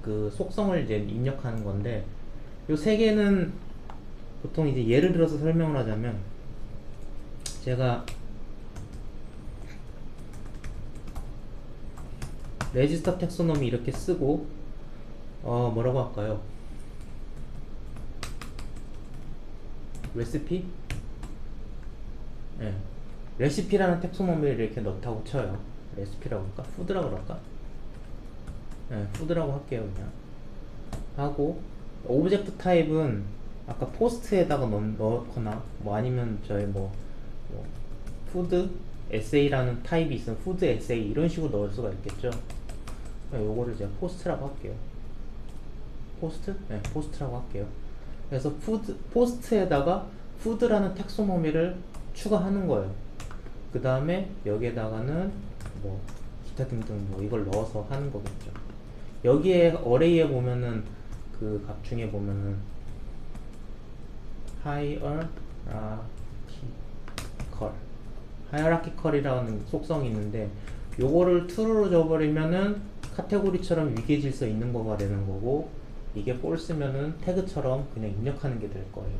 그 속성을 이제 입력하는 건데, 요 세 개는 보통 이제 예를 들어서 설명을 하자면, 제가 레지스터 텍소노미 이렇게 쓰고 뭐라고 할까요? 레시피? 네. 레시피라는 텍소노미를 이렇게 넣다고 쳐요. 레시피라고 할까? 푸드라고 할까? 네, 푸드라고 할게요. 그냥 하고, 오브젝트 타입은 아까 포스트에다가 넣거나 뭐 아니면 저희 뭐 푸드 에세이라는 타입이 있으면 푸드 에세이 이런 식으로 넣을 수가 있겠죠. 요거를 제가 포스트라고 할게요. 포스트? 네, 포스트라고 할게요. 그래서 포스트에다가 푸드라는 텍소노미를 추가하는 거예요. 그 다음에 여기에다가는 뭐 기타 등등 뭐 이걸 넣어서 하는 거겠죠. 여기에 어레이에 보면은 그 값 중에 보면은 하이어라키컬이라는 속성이 있는데, 요거를 true로 줘버리면은 카테고리처럼 위계 질서 있는 거가 되는 거고, 이게 false면은 태그처럼 그냥 입력하는 게 될 거예요.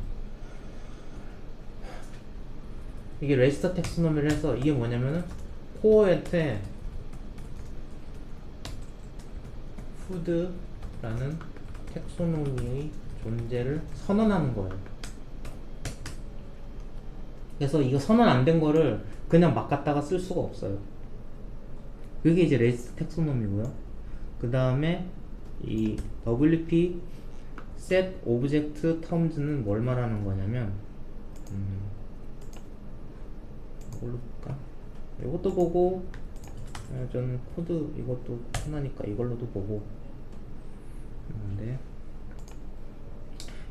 이게 레지스터 텍소노미를 해서 이게 뭐냐면은 코어한테 푸드라는 텍소노미의 존재를 선언하는 거예요. 그래서 이거 선언 안 된 거를 그냥 막 갖다가 쓸 수가 없어요. 그게 이제 레지스터 텍소노미고요. 그 다음에 이 WP set object terms는 뭘 말하는 거냐면, 이걸로 볼까? 이것도 보고, 저는 코드 이것도 하나니까 이걸로도 보고. 근데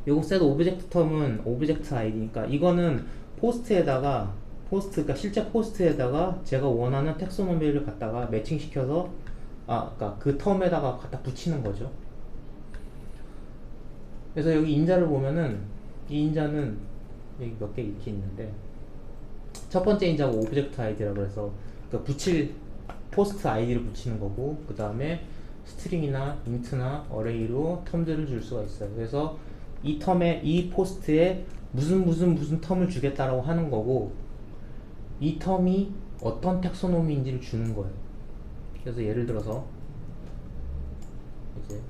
요거 set 오브젝트 텀은 오브젝트 아이디니까 이거는 포스트에다가 그러니까 실제 포스트에다가 제가 원하는 텍소노미를 갖다가 매칭시켜서 그러니까 그 텀에다가 갖다 붙이는 거죠. 그래서 여기 인자를 보면은 이 인자는 여기 몇 개 이렇게 있는데 첫 번째 인자가 오브젝트 아이디라고 해서 그러니까 붙일 포스트 아이디를 붙이는 거고 그 다음에 스트링이나 인트나 어레이로 텀들을 줄 수가 있어요. 그래서 이 텀에 이 포스트에 무슨 텀을 주겠다라고 하는 거고 이 텀이 어떤 텍소노미인지를 주는 거예요. 그래서 예를 들어서 이제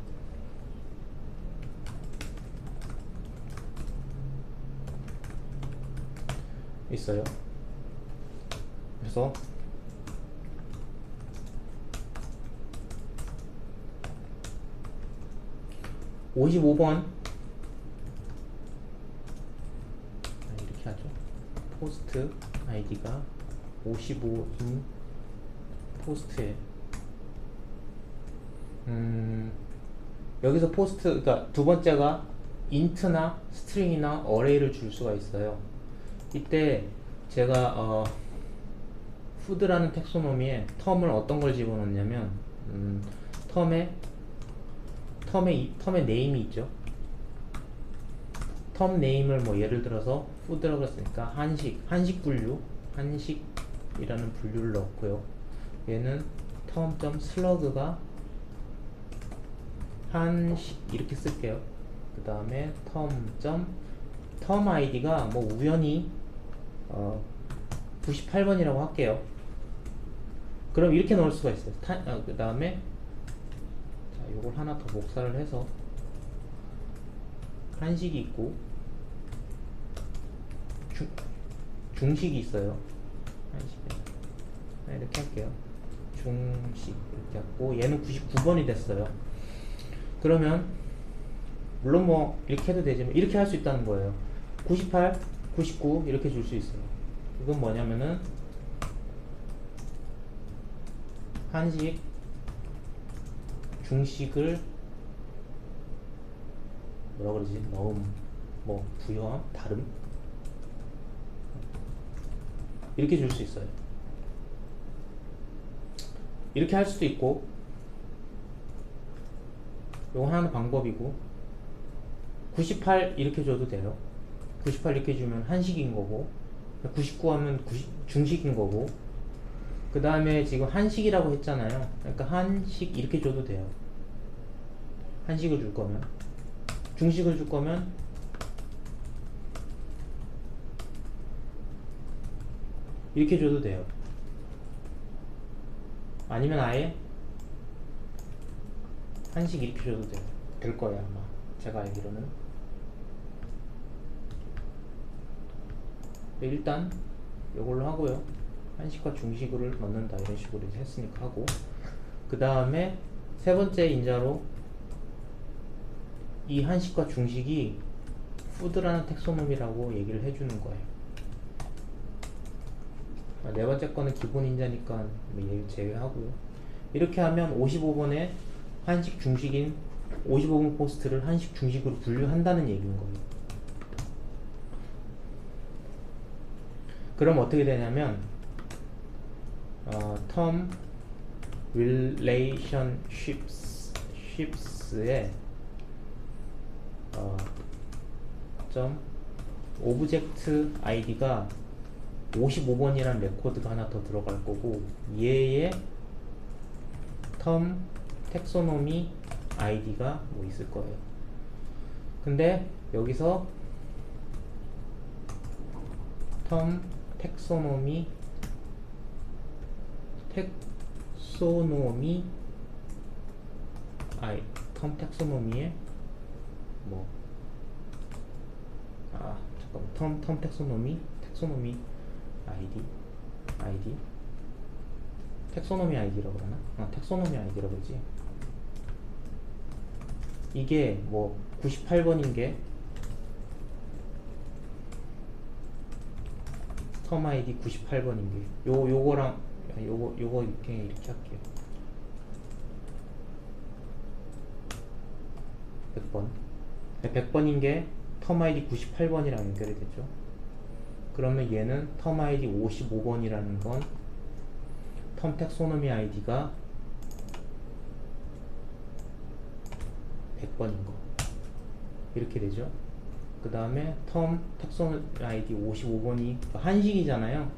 있어요. 그래서 55번 이렇게 하죠. 포스트 아이디가 55인 포스트에 여기서 포스트 그러니까 두 번째가 인트나 스트링이나 어레이를 줄 수가 있어요. 이때 제가 푸드라는 텍소노미에 텀을 어떤 걸 집어넣냐면 텀에 네임이 있죠. 텀 네임을 뭐 예를 들어서 푸드라고 했으니까 한식 한식이라는 분류를 넣고요. 얘는 텀.슬러그가 한식 이렇게 쓸게요. 그 다음에 텀 아이디가 뭐 우연히 98번이라고 할게요. 그럼 이렇게 넣을 수가 있어요. 그 다음에 자, 요걸 하나 더 복사를 해서 한식이 있고 중식이 있어요. 한식에 이렇게 할게요. 중식 이렇게 하고 얘는 99번이 됐어요. 그러면 물론 뭐 이렇게 해도 되지만 이렇게 할 수 있다는 거예요. 98, 99 이렇게 줄 수 있어요. 이건 뭐냐면은 한식, 중식을 뭐라 그러지? 넣음, 뭐 부여함, 다름 이렇게 줄 수 있어요. 이렇게 할 수도 있고 요거 하나는 방법이고 98 이렇게 줘도 돼요. 98 이렇게 주면 한식인 거고 99 하면 중식인 거고 그 다음에 지금 한식이라고 했잖아요. 그러니까 한식 이렇게 줘도 돼요. 한식을 줄 거면 중식을 줄 거면 이렇게 줘도 돼요. 아니면 아예 한식 이렇게 줘도 돼요. 될 거예요 아마 제가 알기로는. 일단 이걸로 하고요. 한식과 중식을 넣는다 이런 식으로 했으니까 하고 그 다음에 세 번째 인자로 이 한식과 중식이 푸드라는 텍소노미라고 얘기를 해주는 거예요. 네 번째 거는 기본 인자니까 얘를 제외하고요. 이렇게 하면 55번에 한식 중식인 55번 포스트를 한식 중식으로 분류한다는 얘기인 거예요. 그럼 어떻게 되냐면 term relationships에 점 object id가 55번이라는 레코드가 하나 더 들어갈 거고 얘의 term taxonomy id가 뭐 있을 거예요. 근데 여기서 term taxonomy term taxonomy에 뭐 잠깐만 term taxonomy ID 텍소노미 아이디라고 그러나? 텍소노미 아이디라고 그러지. 이게 뭐 98번인 게 텀 아이디 98번인 게 요거랑 요거 이렇게 할게요. 100번 100번인 게 텀 아이디 98번이랑 연결이 되죠. 그러면 얘는 텀 아이디 55번이라는 건 텀 텍소노미 아이디가 100번인 거 이렇게 되죠. 그 다음에 텀 텍소노미 아이디 55번이 한식이잖아요.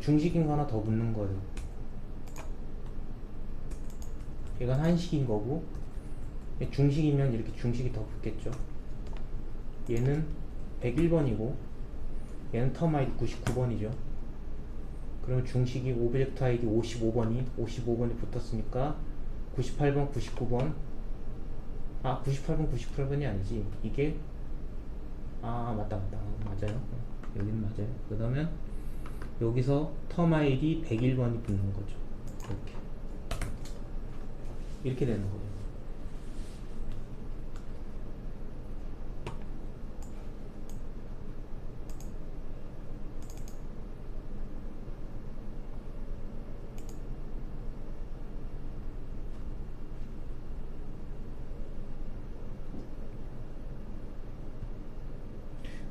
중식인 거 하나 더 붙는 거예요. 이건 한식인 거고, 중식이면 이렇게 중식이 더 붙겠죠. 얘는 101번이고 얘는 텀 아이디 99번이죠. 그러면 중식이 오브젝트 아이디 55번이 붙었으니까 98번, 99번, 98번, 98번이 아니지. 이게 맞다. 맞아요. 여기는 맞아요. 그 다음에 여기서 텀 아이디 101번이 붙는 거죠. 이렇게 되는 거예요.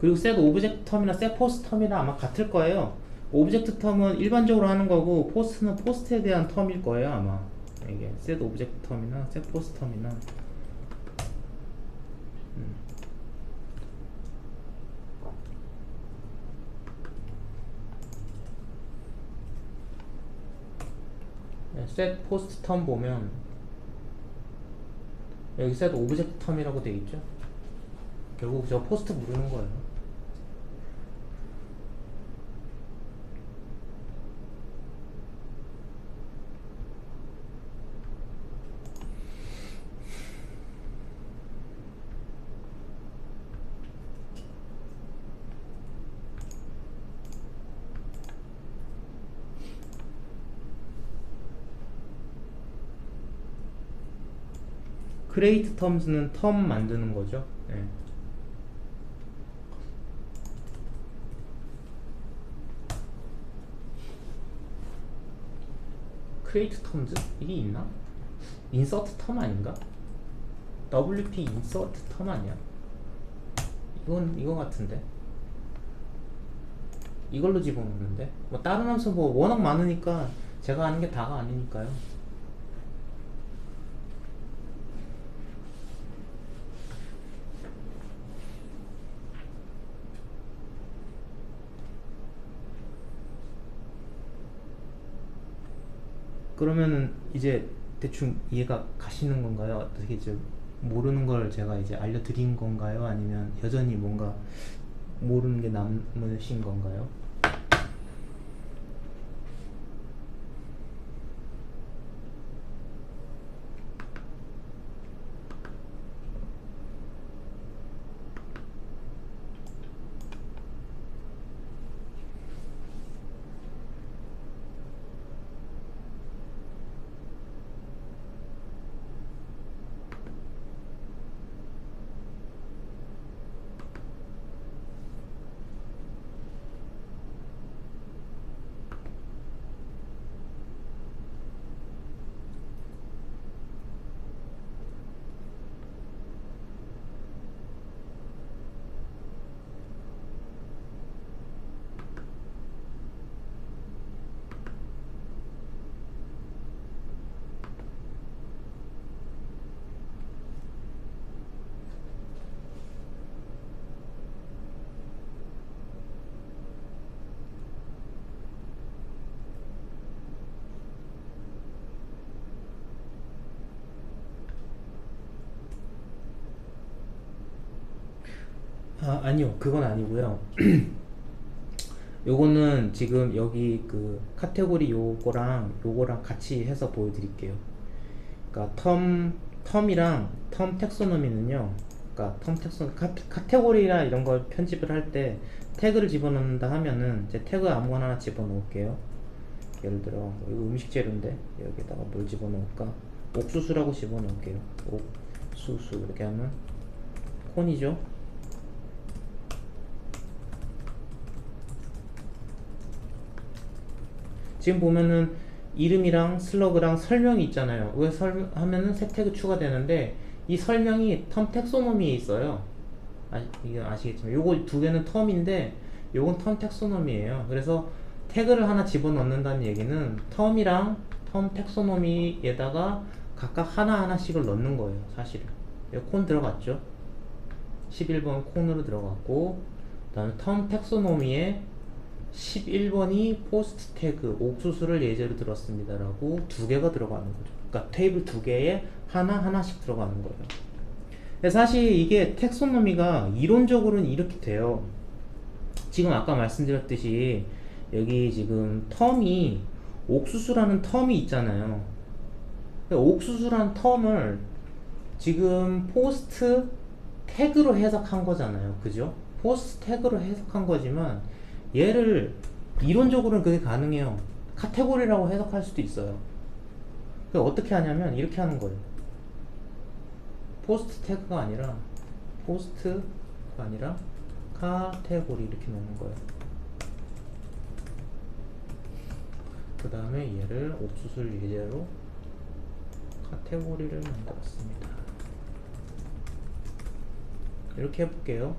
그리고 셋 오브젝트 텀이나 셋 포스트 텀이랑 아마 같을 거예요. 오브젝트 텀은 일반적으로 하는 거고 포스트는 포스트에 대한 텀일 거예요 아마. 이게 셋 오브젝트 텀이나 셋 포스트 텀이나 셋 포스트 텀 보면 여기 셋 오브젝트 텀이라고 되어 있죠. 결국 저 포스트 부르는 거예요. 크레이트 텀즈는 텀 만드는 거죠. 네. 크레이트 텀즈? 이게 있나? 인서트 텀 아닌가? WP 인서트 텀 아니야? 이건 이거 같은데. 이걸로 집어넣는데. 뭐 다른 함수 뭐 워낙 많으니까 제가 아는 게 다가 아니니까요. 그러면은 이제 대충 이해가 가시는 건가요? 어떻게 좀 모르는 걸 제가 이제 알려드린 건가요? 아니면 여전히 뭔가 모르는 게 남으신 건가요? 아니요. 그건 아니고요. 요거는 지금 여기 그 카테고리 요거랑 같이 해서 보여드릴게요. 그러니까 텀이랑 텀 텍소노미는요. 그러니까 텀 텍소 카테고리나 이런 걸 편집을 할 때 태그를 집어넣는다 하면은 제 태그 아무거나 하나 집어넣을게요. 예를 들어 이거 음식 재료인데 여기다가 뭘 집어넣을까? 옥수수라고 집어넣을게요. 옥수수 이렇게 하면 콘이죠. 지금 보면은 이름이랑 슬러그랑 설명이 있잖아요. 하면은 새 태그 추가되는데 이 설명이 텀 텍소노미에 있어요. 이건 아시겠지만 요거 두 개는 텀인데 요건 텀 텍소노미예요. 그래서 태그를 하나 집어넣는다는 얘기는 텀이랑 텀 텍소노미에다가 각각 하나하나씩을 넣는 거예요. 사실은 여기 콘 들어갔죠. 11번 콘으로 들어갔고, 그 다음에 텀 텍소노미에 11번이 포스트 태그 옥수수를 예제로 들었습니다 라고 두 개가 들어가는 거죠. 그러니까 테이블 두 개에 하나씩 들어가는 거예요. 근데 사실 이게 텍소노미가 이론적으로는 이렇게 돼요. 지금 아까 말씀드렸듯이 여기 지금 텀이 옥수수라는 텀이 있잖아요. 옥수수라는 텀을 지금 포스트 태그로 해석한 거잖아요. 그죠? 포스트 태그로 해석한 거지만 얘를 이론적으로는 그게 가능해요. 카테고리라고 해석할 수도 있어요. 어떻게 하냐면 이렇게 하는 거예요. 포스트 태그가 아니라 카테고리 이렇게 놓는 거예요. 그 다음에 얘를 옥수수를 예제로 카테고리를 만들었습니다. 이렇게 해볼게요.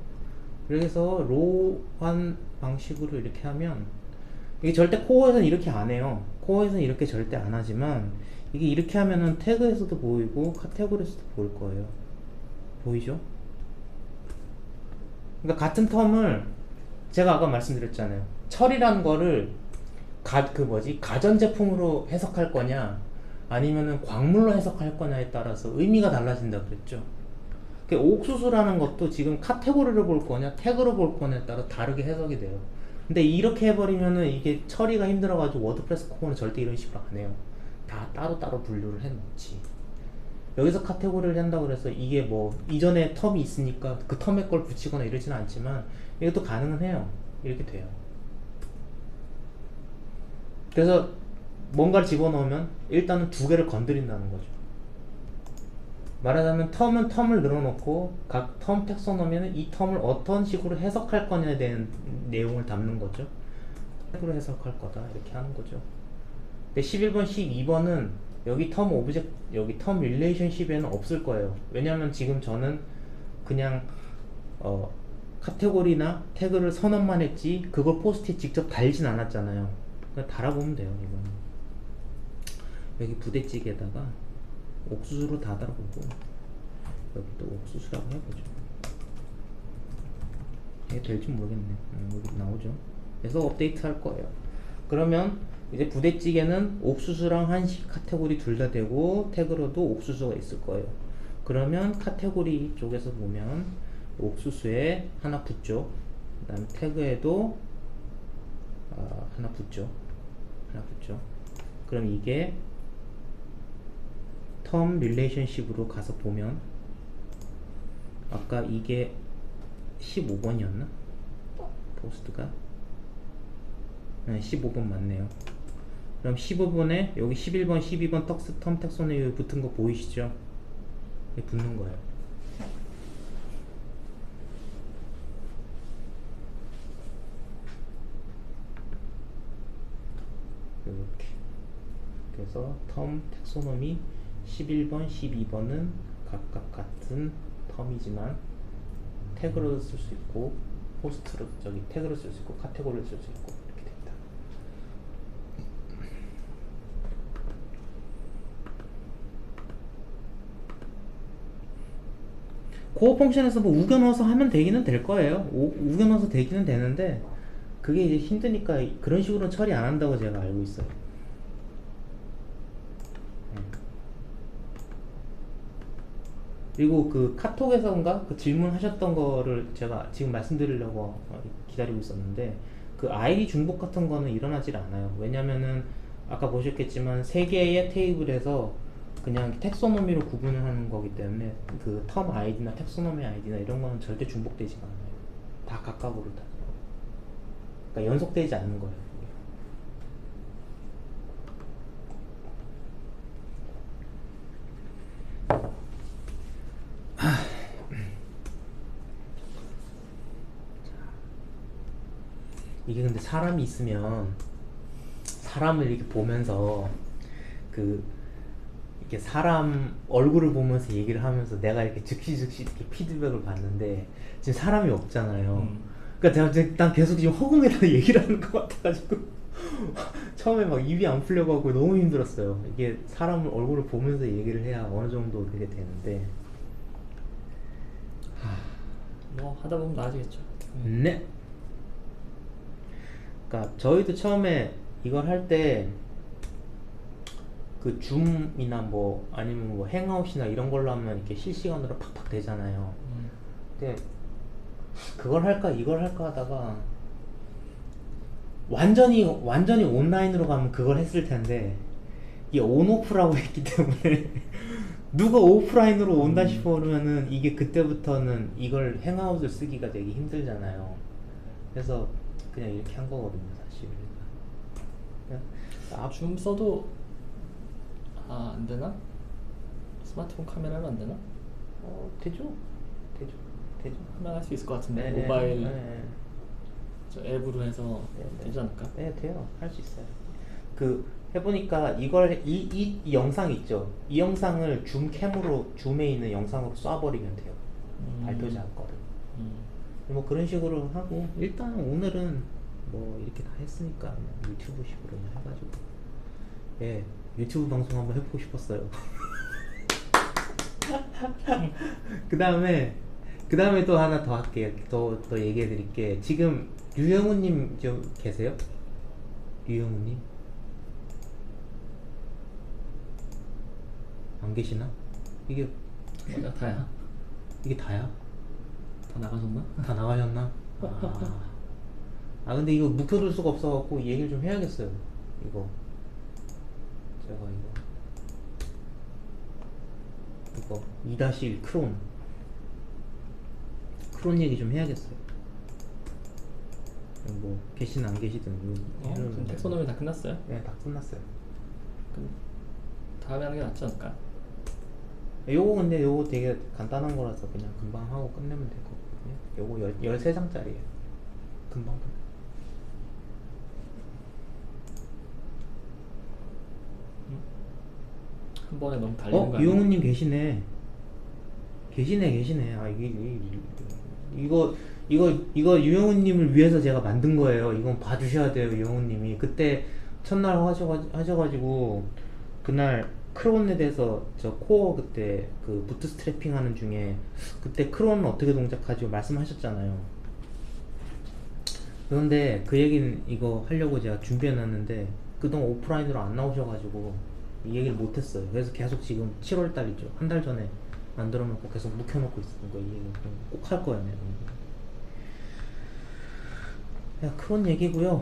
그래서 로한 방식으로 이렇게 하면 이게 절대 코어에서는 이렇게 안 해요. 코어에서는 이렇게 절대 안 하지만 이게 이렇게 하면은 태그에서도 보이고 카테고리에서도 보일 거예요. 보이죠? 그러니까 같은 텀을 제가 아까 말씀드렸잖아요. 철이라는 거를 가전제품으로 해석할 거냐 아니면은 광물로 해석할 거냐에 따라서 의미가 달라진다 그랬죠. 옥수수라는 것도 지금 카테고리를 볼 거냐 태그로 볼 거냐에 따라 다르게 해석이 돼요. 근데 이렇게 해버리면은 이게 처리가 힘들어가지고 워드프레스 코어는 절대 이런 식으로 안 해요. 다 따로따로 분류를 해놓지. 여기서 카테고리를 한다고 그래서 이게 뭐 이전에 텀이 있으니까 그 텀에 걸 붙이거나 이러지는 않지만 이것도 가능은 해요. 이렇게 돼요. 그래서 뭔가를 집어넣으면 일단은 두 개를 건드린다는 거죠. 말하자면 텀은 텀을 늘어놓고 각 텀 텍소노미는 이 텀을 어떤 식으로 해석할 거냐에 대한 내용을 담는 거죠. 식으로 해석할 거다 이렇게 하는 거죠. 근데 11번, 12번은 여기 텀 릴레이션십에는 없을 거예요. 왜냐면 지금 저는 그냥 카테고리나 태그를 선언만 했지 그걸 포스트에 직접 달진 않았잖아요. 그냥 달아보면 돼요. 이거는 여기 부대찌개에다가 옥수수로 다 달아보고 여기도 옥수수라고 해보죠. 이게 될지 모르겠네. 여기 나오죠. 그래서 업데이트 할 거예요. 그러면 이제 부대찌개는 옥수수랑 한식 카테고리 둘 다 되고 태그로도 옥수수가 있을 거예요. 그러면 카테고리 쪽에서 보면 옥수수에 하나 붙죠. 그 다음에 태그에도 하나 붙죠. 그럼 이게 텀 릴레이션십으로 가서 보면 아까 이게 15번이었나? 포스트가? 네, 15번 맞네요. 그럼 15번에 여기 11번, 12번 텀 텍소노미 붙은 거 보이시죠? 이게 붙는 거예요. 이렇게. 그래서 텀 텍소노미 11번, 12번은 각각 같은 텀이지만 태그로도 쓸 수 있고 포스트로 태그로 쓸 수 있고 카테고리로 쓸 수 있고 이렇게 됩니다. 코어 펑션에서 뭐 우겨 넣어서 하면 되기는 될 거예요. 우겨 넣어서 되기는 되는데 그게 이제 힘드니까 그런 식으로는 처리 안 한다고 제가 알고 있어요. 그리고 그 카톡에서인가 그 질문하셨던 거를 제가 지금 말씀드리려고 기다리고 있었는데 그 아이디 중복 같은 거는 일어나질 않아요. 왜냐면은 아까 보셨겠지만 세 개의 테이블에서 그냥 텍소노미로 구분을 하는 거기 때문에 그 텀 아이디나 텍소노미 아이디나 이런 거는 절대 중복되지가 않아요. 다 각각으로 다. 그러니까 연속되지 않는 거예요. 이게 근데 사람이 있으면 사람을 이렇게 보면서 그 이렇게 사람 얼굴을 보면서 얘기를 하면서 내가 이렇게 즉시 이렇게 피드백을 받는데 지금 사람이 없잖아요. 그러니까 난 계속 지금 허공에다 얘기를 하는 것 같아가지고 처음에 막 입이 안 풀려가고 너무 힘들었어요. 이게 사람 얼굴을 보면서 얘기를 해야 어느 정도 그게 되는데. 뭐 하다 보면 나아지겠죠. 네. 그러니까 저희도 처음에 이걸 할 때 그 줌이나 뭐 아니면 뭐 행아웃이나 이런 걸로 하면 이렇게 실시간으로 팍팍 되잖아요. 근데 그걸 할까 이걸 할까 하다가 완전히 온라인으로 가면 그걸 했을 텐데 이게 온오프라고 했기 때문에 누가 오프라인으로 온다 싶어 그러면은 이게 그때부터는 이걸 행아웃을 쓰기가 되게 힘들잖아요. 그래서 그냥 이렇게 한 거거든요, 사실. 줌 써도 안 되나? 스마트폰 카메라로 안 되나? 되죠. 하면 할 수 있을 것 같은데. 네, 모바일 네. 저 앱으로 해서 되지 않을까? 네, 돼요. 할 수 있어요. 그 해보니까 이걸 이 영상 있죠. 이 영상을 줌에 있는 영상으로 쏴버리면 돼요. 발표 작거든. 뭐 그런 식으로 하고 일단 오늘은 뭐 이렇게 다 했으니까 그냥 유튜브식으로 해가지고 유튜브 방송 한번 해보고 싶었어요. 그 다음에 또 하나 더 할게요. 더 얘기해 드릴게. 지금 유영우님 좀 계세요? 유영우님? 안 계시나? 이게 뭐야, 다야? 이게 다야? 다 나가셨나? 다 나가셨나? 근데 이거 묵혀둘 수가 없어갖고 이 얘기를 좀 해야겠어요. 이거 제가 2-1 크론 얘기 좀 해야겠어요. 뭐 계시든 안 계시든 그럼 텍소노미 다 끝났어요? 네, 다 끝났어요. 그럼 다음에 하는 게 낫지 않을까? 근데 요거 되게 간단한 거라서 그냥 금방 하고 끝내면 될 거거든요. 요거 13장짜리예요. 금방 끝내. 한 번에 너무 달리는 거 아니야? 유영우님 계시네. 이거 유영우님을 위해서 제가 만든 거예요. 이건 봐주셔야 돼요, 유영우님이. 그때 첫날 하셔가지고 그날 크론에 대해서 저 코어 그때 그 부트스트래핑 하는 중에 그때 크론은 어떻게 동작하죠 말씀하셨잖아요. 그런데 그 얘기는 이거 하려고 제가 준비해놨는데 그동안 오프라인으로 안 나오셔가지고 이 얘기를 못했어요. 그래서 계속 지금 7월달이죠. 한 달 전에 만들어놓고 계속 묵혀놓고 있는 거. 이 얘기 꼭 할 거예요. 크론 얘기고요.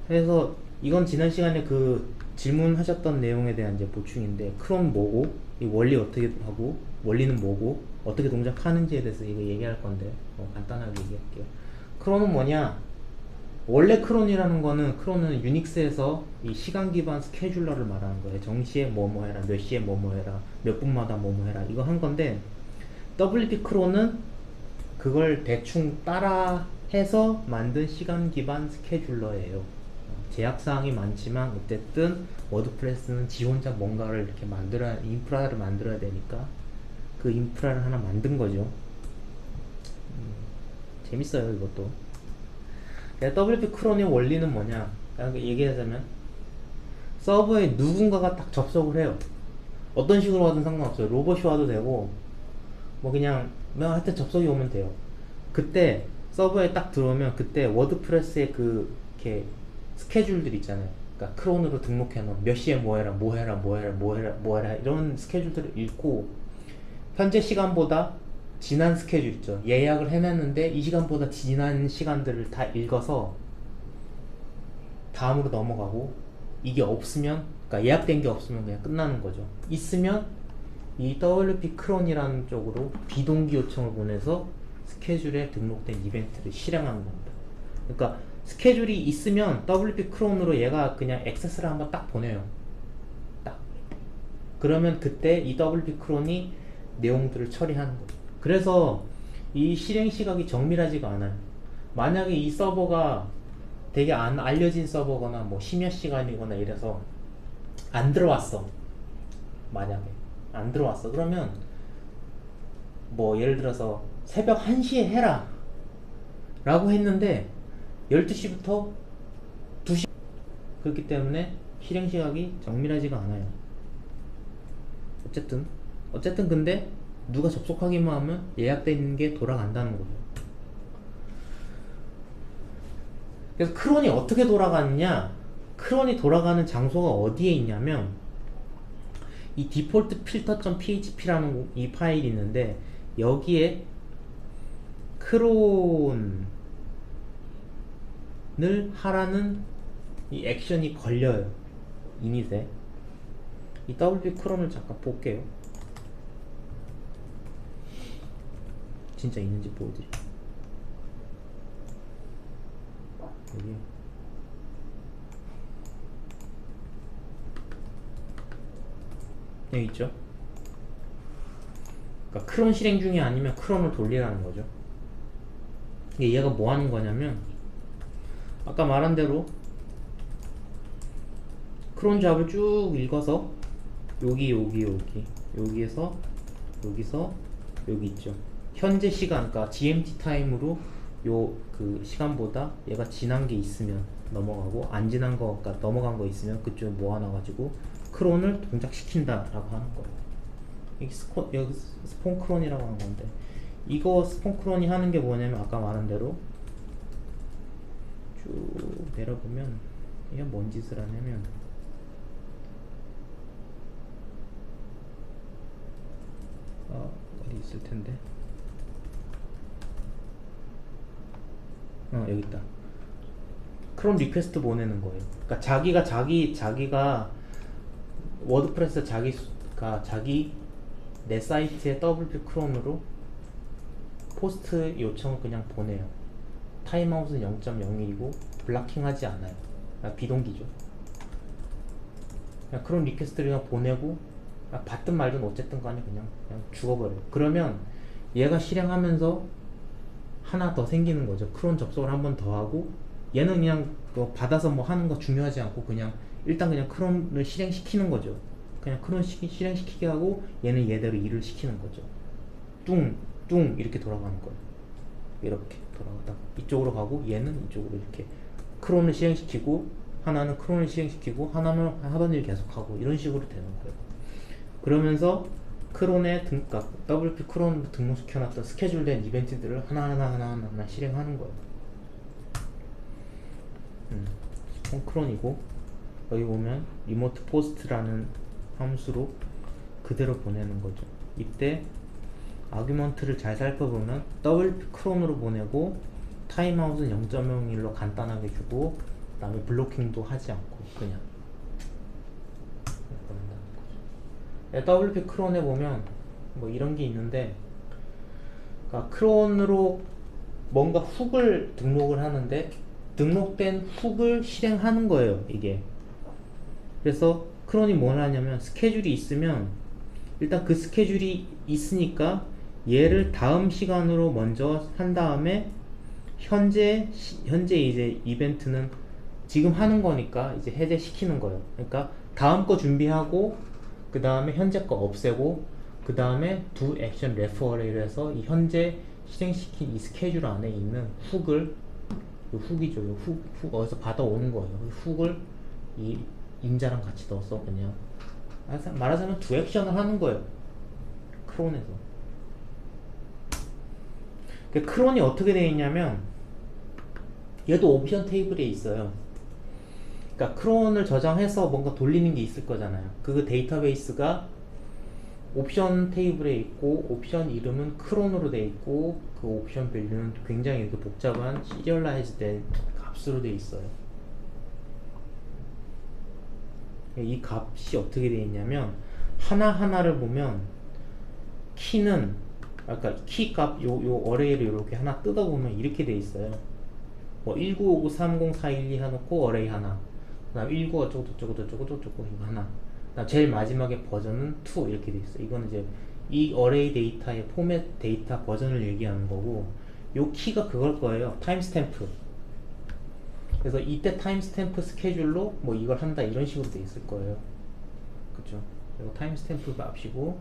그래서 이건 지난 시간에 그 질문하셨던 내용에 대한 이제 보충인데, 크론 뭐고, 이 원리 어떻게 하고, 원리는 뭐고, 어떻게 동작하는지에 대해서 이거 얘기할 건데 간단하게 얘기할게요. 크론은 뭐냐? 원래 크론이라는 거는, 크론은 유닉스에서 이 시간 기반 스케줄러를 말하는 거예요. 정시에 뭐뭐 해라, 몇 시에 뭐뭐 해라, 몇 분마다 뭐뭐 해라, 이거 한 건데, WP 크론은 그걸 대충 따라 해서 만든 시간 기반 스케줄러예요. 제약사항이 많지만 어쨌든 워드프레스는 지 혼자 뭔가를 이렇게 인프라를 만들어야 되니까 그 인프라를 하나 만든 거죠. 재밌어요, 이것도. WP 크론의 원리는 뭐냐? 얘기하자면 서버에 누군가가 딱 접속을 해요. 어떤 식으로 하든 상관없어요. 로봇이 와도 되고 뭐 그냥 하여튼 접속이 오면 돼요. 그때 서버에 딱 들어오면 그때 워드프레스의 그 이렇게 스케줄들 있잖아요. 그러니까 크론으로 등록해 놓은 몇 시에 뭐 해라 이런 스케줄들을 읽고, 현재 시간보다 지난 스케줄 있죠. 예약을 해놨는데 이 시간보다 지난 시간들을 다 읽어서 다음으로 넘어가고, 이게 없으면, 그러니까 예약된 게 없으면 그냥 끝나는 거죠. 있으면 이 WP 크론이라는 쪽으로 비동기 요청을 보내서 스케줄에 등록된 이벤트를 실행하는 겁니다. 그러니까 스케줄이 있으면 WP 크론으로 얘가 그냥 액세스를 한번 딱 보내요. 딱. 그러면 그때 이 WP 크론이 내용들을 처리하는 거죠. 그래서 이 실행 시각이 정밀하지가 않아요. 만약에 이 서버가 되게 안 알려진 서버거나 뭐 심야 시간이거나 이래서 안 들어왔어. 만약에 안 들어왔어. 그러면 뭐 예를 들어서 새벽 1시에 해라 라고 했는데 12시부터 2시, 그렇기 때문에 실행 시각이 정밀하지가 않아요. 어쨌든 근데 누가 접속하기만 하면 예약돼 있는 게 돌아간다는 거예요. 그래서 크론이 어떻게 돌아가느냐, 크론이 돌아가는 장소가 어디에 있냐면 이 디폴트 필터.php라는 이 파일이 있는데 여기에 크론을 하라는 이 액션이 걸려요. 이닛에. 이 WP 크론을 잠깐 볼게요. 진짜 있는지 보여드릴게요. 여기 여기 있죠. 그러니까 크론 실행 중이 아니면 크론을 돌리라는 거죠. 이게 얘가 뭐 하는 거냐면 아까 말한 대로 크론 잡을 쭉 읽어서 여기에서 여기서 여기 있죠. 현재 시간, 그러니까 GMT 타임으로 요 그 시간보다 얘가 지난 게 있으면 넘어가고 안 지난 거, 그러니까 넘어간 거 있으면 그쪽에 모아놔가지고 크론을 동작시킨다라고 하는 거예요. 여기 스폰 크론이라고 하는 건데, 이거 스폰 크론이 하는 게 뭐냐면 아까 말한 대로 쭉 내려보면 얘가 뭔 짓을 하냐면 어디 있을 텐데. 여기 있다. 크론 리퀘스트 보내는 거예요. 그러니까 자기가 워드프레스 자기 내 사이트에 WP 크론으로 포스트 요청을 그냥 보내요. 타임아웃은 0.01이고 블락킹하지 않아요. 그러니까 비동기죠. 그냥 크론 리퀘스트를 그냥 보내고 받든 말든 어쨌든 간에 그냥 죽어버려요. 그러면 얘가 실행하면서 하나 더 생기는 거죠. 크론 접속을 한 번 더 하고, 얘는 그냥 받아서 뭐 하는 거 중요하지 않고 그냥 일단 그냥 크론을 실행시키는 거죠. 그냥 크론 실행시키게 하고 얘는 얘대로 일을 시키는 거죠. 뚱 이렇게 돌아가는 거예요. 이렇게 돌아가다가 이쪽으로 가고 얘는 이쪽으로 이렇게 크론을 실행시키고, 하나는 크론을 실행시키고 하나는 하던 일 계속하고, 이런 식으로 되는 거예요. 그러면서 크론에 그러니까 WP 크론 등록시켜놨던 스케줄된 이벤트들을 하나하나 실행하는 거예요. 스폰 크론이고, 여기 보면 리모트 포스트라는 함수로 그대로 보내는 거죠. 이때 아규먼트를 잘 살펴보면 WP 크론으로 보내고 타임아웃은 0.01로 간단하게 주고, 그 다음에 블로킹도 하지 않고 그냥 WP 크론에 보면 뭐 이런 게 있는데, 그러니까 크론으로 뭔가 훅을 등록을 하는데 등록된 훅을 실행하는 거예요, 이게. 그래서 크론이 뭘 하냐면 스케줄이 있으면 일단 그 스케줄이 있으니까 얘를 다음 시간으로 먼저 한 다음에 현재 이제 이벤트는 지금 하는 거니까 이제 해제시키는 거예요. 그러니까 다음 거 준비하고 그 다음에 현재 거 없애고 그 다음에 두 액션 레퍼레이를 해서 이 현재 실행시킨 이 스케줄 안에 있는 훅을, 훅이죠. 훅 어디서 받아오는 거예요. 훅을 이 임자랑 같이 넣어서 그냥 말하자면 두 액션을 하는 거예요, 크론에서. 크론이 어떻게 되어 있냐면 얘도 옵션 테이블에 있어요. 그러니까 크론을 저장해서 뭔가 돌리는 게 있을 거잖아요. 그 데이터베이스가 옵션 테이블에 있고, 옵션 이름은 크론으로 되어 있고, 그 옵션 밸류는 굉장히 이렇게 복잡한 시리얼라이즈 된 값으로 되어 있어요. 이 값이 어떻게 되어 있냐면 하나하나를 보면 키는 아까 키 값 요 어레이를 이렇게 하나 뜯어보면 이렇게 되어 있어요. 뭐 1959304112 해놓고 어레이 하나, 그 다음 19 어쩌고 저쩌고 이거 하나, 그 다음 제일 마지막에 버전은 2 이렇게 돼 있어요. 이거는 이제 이 어레이 데이터의 포맷 데이터 버전을 얘기하는 거고, 요 키가 그걸 거예요. 타임스탬프. 그래서 이때 타임스탬프 스케줄로 뭐 이걸 한다 이런 식으로 돼 있을 거예요. 그쵸? 이거 타임스탬프 값이고,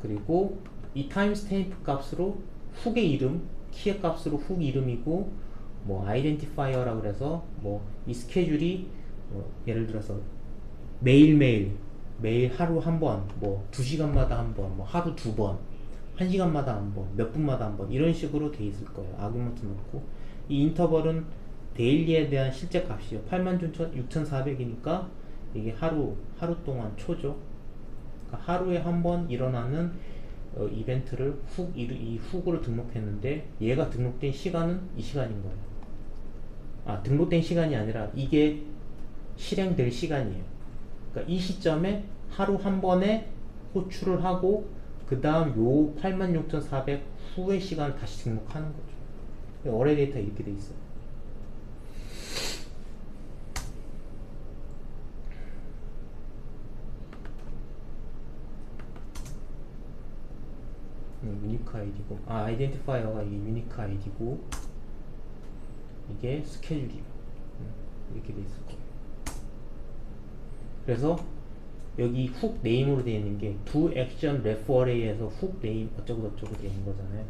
그리고 이 타임스탬프 값으로 훅의 이름, 키의 값으로 훅 이름이고, 뭐 아이덴티파이어라 그래서 뭐 이 스케줄이 예를 들어서 매일매일 하루 한 번, 뭐 2시간마다 한 번, 뭐 하루 2번, 1시간마다 한 번, 몇 분마다 한 번 이런 식으로 돼 있을 거예요. 아규먼트 넣고, 이 인터벌은 데일리에 대한 실제 값이요. 86,400이니까 이게 하루 동안 초죠. 그러니까 하루에 한 번 일어나는 이벤트를 이 훅으로 등록했는데, 얘가 등록된 시간은 이 시간인 거예요. 등록된 시간이 아니라 이게 실행될 시간이에요. 그러니까 이 시점에 하루 한 번에 호출을 하고, 그 다음 요 86,400 후의 시간을 다시 등록하는 거죠. 어레이 데이터 이렇게 돼 있어요. 유니크 아이디고, 아이덴티파이어가 이게 유니크 아이디고, 이게 스케줄이에요. 이렇게 돼 있을 거예요. 그래서 여기 훅 네임으로 되어 있는 게 do action referee에서 훅 네임 어쩌고 저쩌고 되어 있는 거잖아요.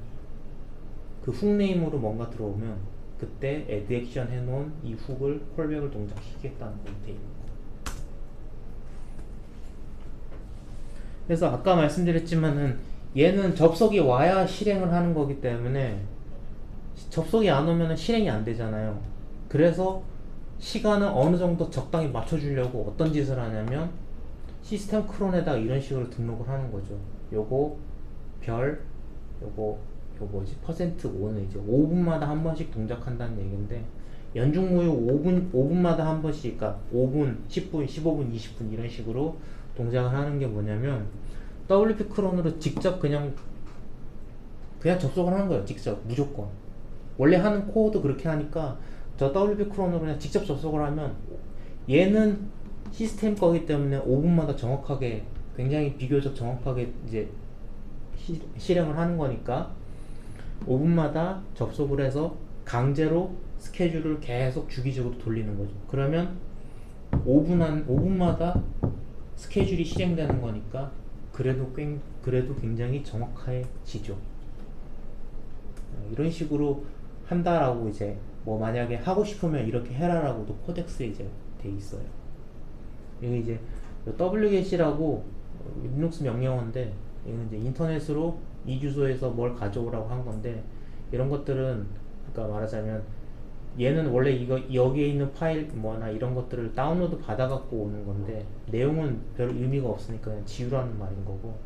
그 훅 네임으로 뭔가 들어오면 그때 add action 해놓은 이 훅을 콜백을 동작시키겠다는 걸로 되어 있는 거. 그래서 아까 말씀드렸지만은 얘는 접속이 와야 실행을 하는 거기 때문에, 접속이 안 오면 실행이 안 되잖아요. 그래서 시간을 어느 정도 적당히 맞춰주려고 어떤 짓을 하냐면 시스템 크론에다가 이런 식으로 등록을 하는 거죠. 요거 요거 뭐지 퍼센트 5는 이제 5분마다 한 번씩 동작한다는 얘기인데, 연중무휴 5분마다 한 번씩, 그러니까 5분, 10분, 15분, 20분 이런 식으로 동작을 하는 게 뭐냐면, WP 크론으로 직접 그냥 접속을 하는 거예요. 직접 무조건. 원래 하는 코어도 그렇게 하니까 저 WP 크론으로 그냥 직접 접속을 하면, 얘는 시스템 거기 때문에 5분마다 정확하게, 굉장히 비교적 정확하게 이제 실행을 하는 거니까 5분마다 접속을 해서 강제로 스케줄을 계속 주기적으로 돌리는 거죠. 그러면 5분마다 스케줄이 실행되는 거니까 그래도 굉장히 정확해지죠. 이런 식으로 한다라고, 이제 뭐 만약에 하고 싶으면 이렇게 해라라고도 코덱스에 이제 돼 있어요. 이게 이제 wget이라고 리눅스 명령어인데, 이건 이제 인터넷으로 이 주소에서 뭘 가져오라고 한 건데, 이런 것들은, 그러니까 말하자면 얘는 원래 여기에 있는 파일 뭐나 이런 것들을 다운로드 받아갖고 오는 건데, 내용은 별 의미가 없으니까 그냥 지우라는 말인 거고,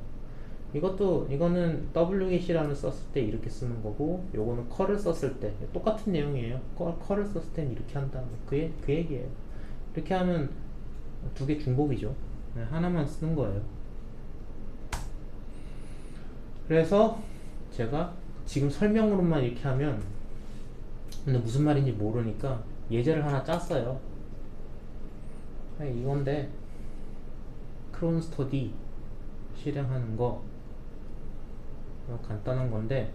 이거는 wget이라는 썼을 때 이렇게 쓰는 거고, 요거는 컬을 썼을 때 똑같은 내용이에요. 컬을 썼을 땐 이렇게 한다, 그 얘기예요. 이렇게 하면 두 개 중복이죠. 하나만 쓰는 거예요. 그래서 제가 지금 설명으로만 이렇게 하면, 근데 무슨 말인지 모르니까 예제를 하나 짰어요. 이건데, 크론 스터디 실행하는 거 간단한 건데,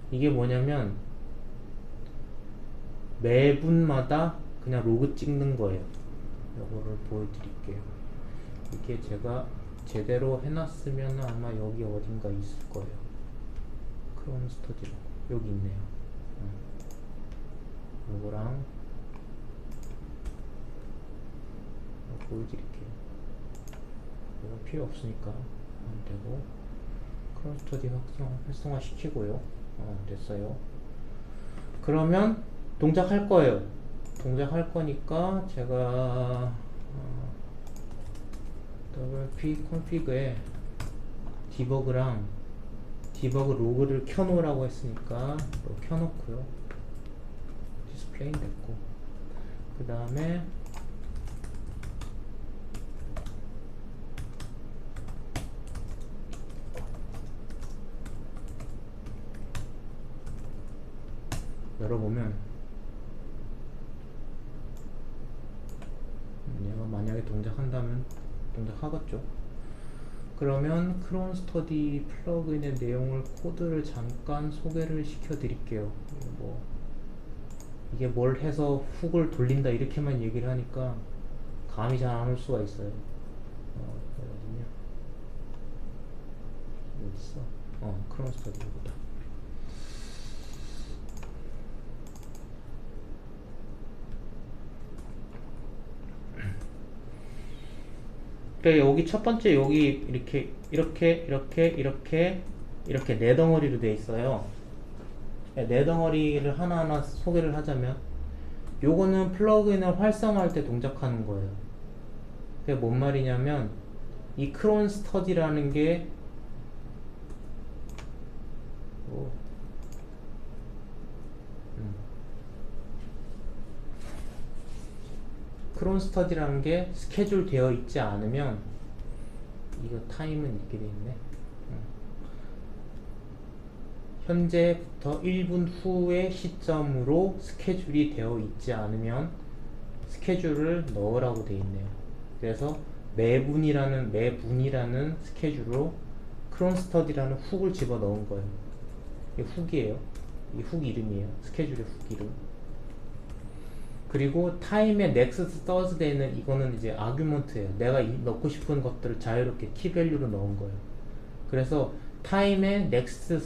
이게 뭐냐면 매분마다 그냥 로그 찍는 거예요. 이거를 보여드릴게요. 이게 제가 제대로 해놨으면 아마 여기 어딘가 있을 거예요. 크론 스터디로 여기 있네요. 이거랑 보여드릴게요. 이건 필요 없으니까 하면 되고, 크론 스터디 활성화 시키고요. 됐어요. 그러면 동작할 거예요. 동작할 거니까 제가 wp config에 디버그랑 디버그 로그를 켜놓으라고 했으니까 켜놓고요. 디스플레이 됐고, 그 다음에 열어보면, 얘가 만약에 동작한다면 동작하겠죠. 그러면 크론 스터디 플러그인의 내용을, 코드를 잠깐 소개를 시켜 드릴게요. 이게 뭘 해서 훅을 돌린다 이렇게만 얘기를 하니까 감이 잘 안 올 수가 있어요. 어디냐? 어디 있어? 크론 스터디 이거다. 그러니까 여기 첫 번째 여기 이렇게 네 덩어리로 돼 있어요. 네 덩어리를 하나하나 소개를 하자면 요거는 플러그인을 활성화할 때 동작하는 거예요. 그게 뭔 말이냐면 이 크론 스터디라는 게 크론 스터디라는 게 스케줄 되어 있지 않으면 이거 타임은 있게 돼 있네. 현재부터 1분 후의 시점으로 스케줄이 되어 있지 않으면 스케줄을 넣으라고 되어 있네요. 그래서 매분이라는 스케줄로 크론 스터디라는 훅을 집어 넣은 거예요. 이게 훅이에요. 이 훅 이름이에요. 스케줄의 훅 이름. 그리고 타임의 넥스트 서스데이는 이거는 이제 아규먼트예요. 내가 넣고 싶은 것들을 자유롭게 키밸류로 넣은 거예요. 그래서 타임의 넥스트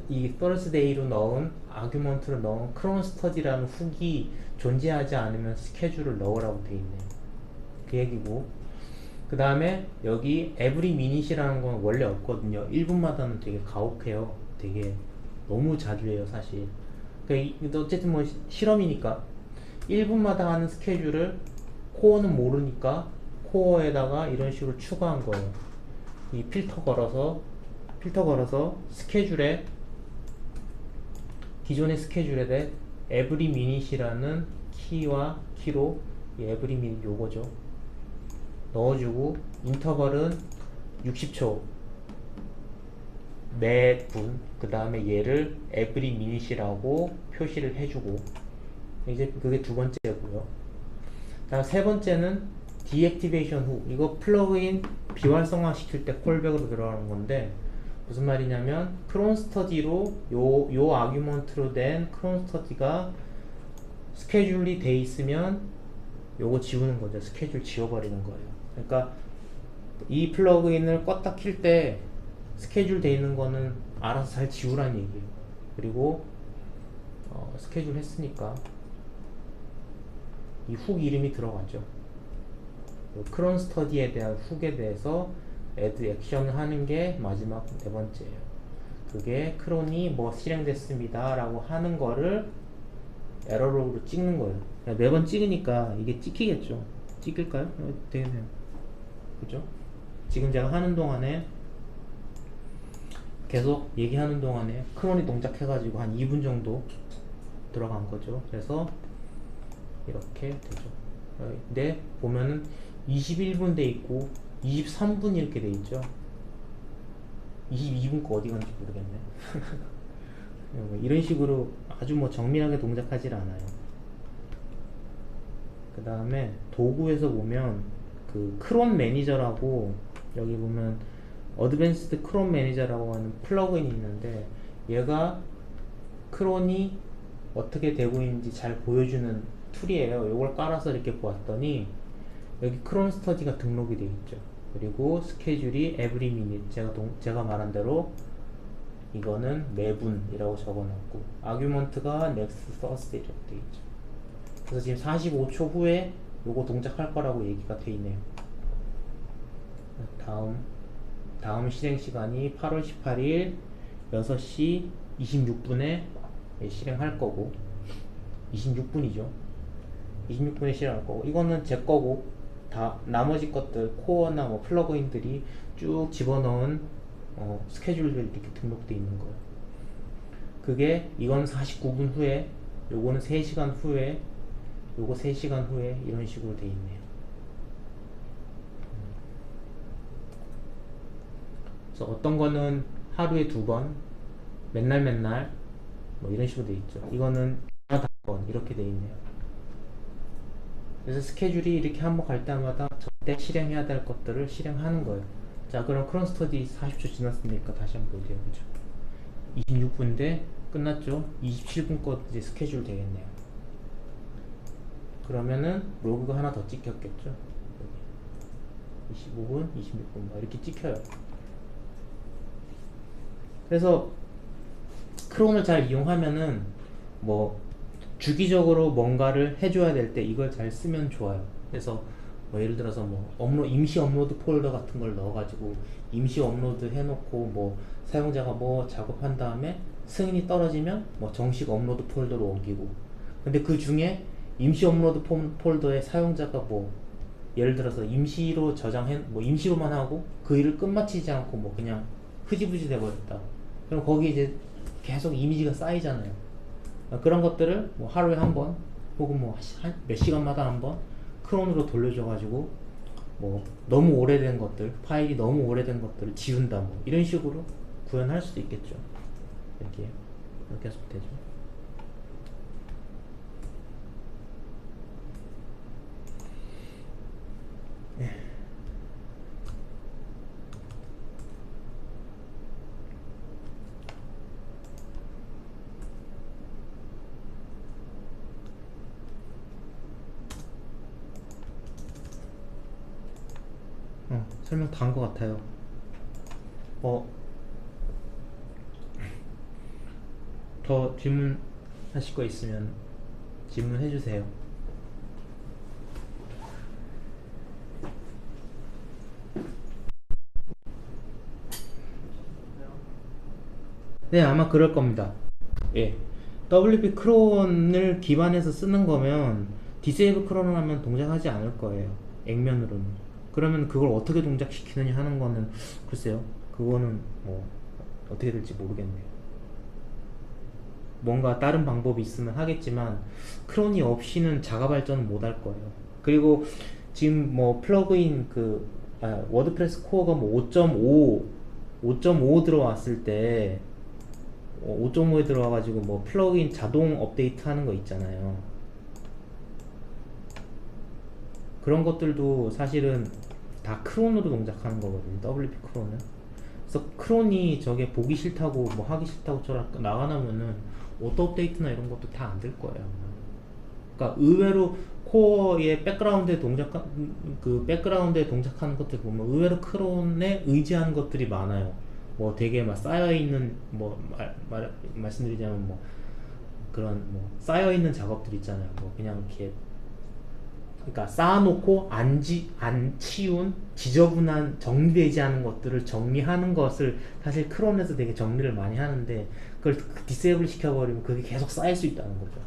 이 서스데이로 넣은 아규먼트를 넣은 크론 스터디라는 훅이 존재하지 않으면 스케줄을 넣으라고 되어 있네요. 그 얘기고, 그 다음에 여기 every minute이라는 건 원래 없거든요. 1분마다는 되게 가혹해요. 되게 너무 자주 해요, 사실. 그러니까 어쨌든 뭐 실험이니까 1분마다 하는 스케줄을 코어는 모르니까 코어에다가 이런 식으로 추가한 거예요. 이 필터 걸어서 스케줄에 기존의 스케줄에 대해 every minute이라는 키로 이 every minute 요거죠. 넣어주고 인터벌은 60초 매 분, 그 다음에 얘를 every minute이라고 표시를 해주고, 이제 그게 두 번째고요. 다음 세 번째는 디액티베이션 후, 이거 플러그인 비활성화 시킬 때 콜백으로 들어가는 건데 무슨 말이냐면 크론 스터디로 요 아규먼트로 된 크론 스터디가 스케줄이 돼 있으면 요거 지우는 거죠. 스케줄 지워버리는 거예요. 그러니까 이 플러그인을 껐다 킬 때 스케줄 돼 있는 거는 알아서 잘 지우라는 얘기예요. 그리고 스케줄 했으니까 이 훅 이름이 들어가죠. 크론 스터디에 대한 훅에 대해서 add 액션을 하는 게 마지막 네 번째예요. 그게 크론이 뭐 실행됐습니다 라고 하는 거를 에러로그로 찍는 거예요. 매번 찍으니까 이게 찍히겠죠. 찍힐까요? 되겠네요. 그죠? 지금 제가 하는 동안에 계속 얘기하는 동안에 크론이 동작해가지고 한 2분 정도 들어간 거죠. 그래서 이렇게 되죠. 근데 보면은 21분 돼 있고 23분 이렇게 돼 있죠. 22분 거 어디 갔는지 모르겠네. 이런 식으로 아주 뭐 정밀하게 동작하질 않아요. 그 다음에 도구에서 보면 그 크론 매니저라고, 여기 보면 어드밴스드 크론 매니저라고 하는 플러그인이 있는데 얘가 크론이 어떻게 되고 있는지 잘 보여주는 툴이에요. 이걸 깔아서 이렇게 보았더니 여기 크론 스터디가 등록이 되어 있죠. 그리고 스케줄이 every minute, 제가 말한 대로 이거는 매분이라고 적어놨고, 아규먼트가 next Thursday 이렇게 되어 있죠. 그래서 지금 45초 후에 요거 동작할 거라고 얘기가 돼 있네요. 다음 실행 시간이 8월 18일 6시 26분에 실행할 거고, 26분이죠. 26분에 실행할 거고, 이거는 제 거고, 다 나머지 것들 코어나 뭐 플러그인들이 쭉 집어넣은 스케줄들이 이렇게 등록되어 있는 거예요. 그게 이건 49분 후에, 요거는 3시간 후에, 요거 3시간 후에 이런 식으로 되어 있네요. 그래서 어떤 거는 하루에 2번, 맨날 뭐 이런 식으로 되어 있죠. 이거는 하나 5번 이렇게 되어 있네요. 그래서 스케줄이 이렇게 한번 갈 때마다 저때 실행해야 될 것들을 실행하는 거예요. 자, 그럼 크론 스터디 40초 지났으니까 다시 한번 볼게요. 그죠? 26분인데 끝났죠? 27분 거 이제 스케줄 되겠네요. 그러면은 로그가 하나 더 찍혔겠죠? 여기. 25분, 26분 막 이렇게 찍혀요. 그래서 크론을 잘 이용하면은 뭐 주기적으로 뭔가를 해줘야 될 때 이걸 잘 쓰면 좋아요. 그래서 뭐 예를 들어서 뭐 임시 업로드 폴더 같은 걸 넣어가지고 임시 업로드 해놓고 뭐 사용자가 뭐 작업한 다음에 승인이 떨어지면 뭐 정식 업로드 폴더로 옮기고, 근데 그 중에 임시 업로드 폴더에 사용자가 뭐 예를 들어서 임시로 저장해 뭐 임시로만 하고 그 일을 끝마치지 않고 뭐 그냥 흐지부지 돼버렸다. 그럼 거기 이제 계속 이미지가 쌓이잖아요. 그런 것들을 뭐 하루에 한 번 혹은 뭐 몇 시간마다 한 번 크론으로 돌려줘가지고 뭐 너무 오래된 것들, 파일이 너무 오래된 것들을 지운다 뭐 이런 식으로 구현할 수도 있겠죠. 이렇게 해서 되죠. 설명 다 한 것 같아요. 더 질문하실 거 있으면 질문해 주세요. 네, 아마 그럴 겁니다. 예. WP 크론을 기반해서 쓰는 거면 디세이블 크론을 하면 동작하지 않을 거예요. 액면으로는. 그러면 그걸 어떻게 동작시키느냐 하는 거는 글쎄요. 그거는 뭐 어떻게 될지 모르겠네요. 뭔가 다른 방법이 있으면 하겠지만 크론이 없이는 자가 발전은 못 할 거예요. 그리고 지금 뭐 플러그인 워드프레스 코어가 뭐 5.5 들어왔을 때 5.5에 들어와가지고 뭐 플러그인 자동 업데이트 하는 거 있잖아요. 그런 것들도 사실은 다 크론으로 동작하는 거거든요. WP 크론은. 그래서 크론이 저게 보기 싫다고 뭐 하기 싫다고 나가나면은 오토 업데이트나 이런 것도 다 안 될 거예요. 그러니까 의외로 코어의 백그라운드에 동작하는 것들 보면 의외로 크론에 의지하는 것들이 많아요. 뭐 되게 막 쌓여있는 뭐 말씀드리자면 뭐 그런 뭐 쌓여있는 작업들 있잖아요. 뭐 그냥 이렇게 그러니까 쌓아놓고 안 치운 지저분한 정리되지 않은 것들을 정리하는 것을 사실 크론에서 되게 정리를 많이 하는데 그걸 디세이블 시켜버리면 그게 계속 쌓일 수 있다는 거죠.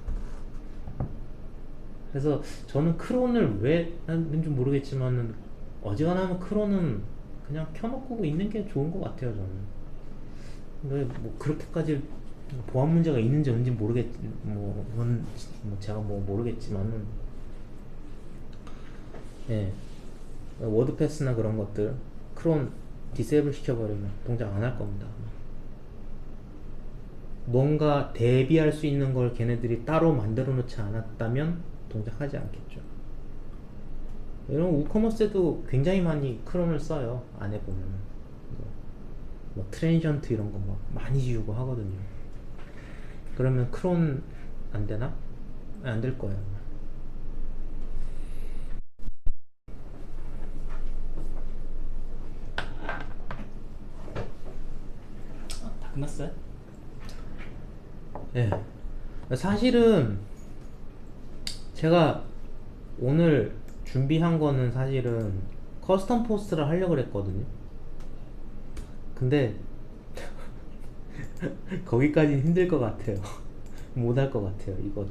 그래서 저는 크론을 왜 하는지 모르겠지만은 어지간하면 크론은 그냥 켜놓고 있는 게 좋은 것 같아요. 저는. 근데 뭐 그렇게까지 보안 문제가 있는지 없는지 그건 뭐 제가 뭐 모르겠지만은, 예, 워드패스나 그런 것들 크론 디세이블 시켜버리면 동작 안 할 겁니다. 뭔가 대비할 수 있는 걸 걔네들이 따로 만들어 놓지 않았다면 동작하지 않겠죠. 이런 우커머스에도 굉장히 많이 크론을 써요. 안에 보면 뭐 트랜전트 이런 거 막 많이 지우고 하거든요. 그러면 크론 안 되나? 안 될 거예요. 다 끝났어요? 예. 사실은 제가 오늘 준비한 거는 사실은 커스텀 포스트를 하려고 그랬거든요. 근데 거기까지는 힘들 것 같아요. 못 할 것 같아요. 이거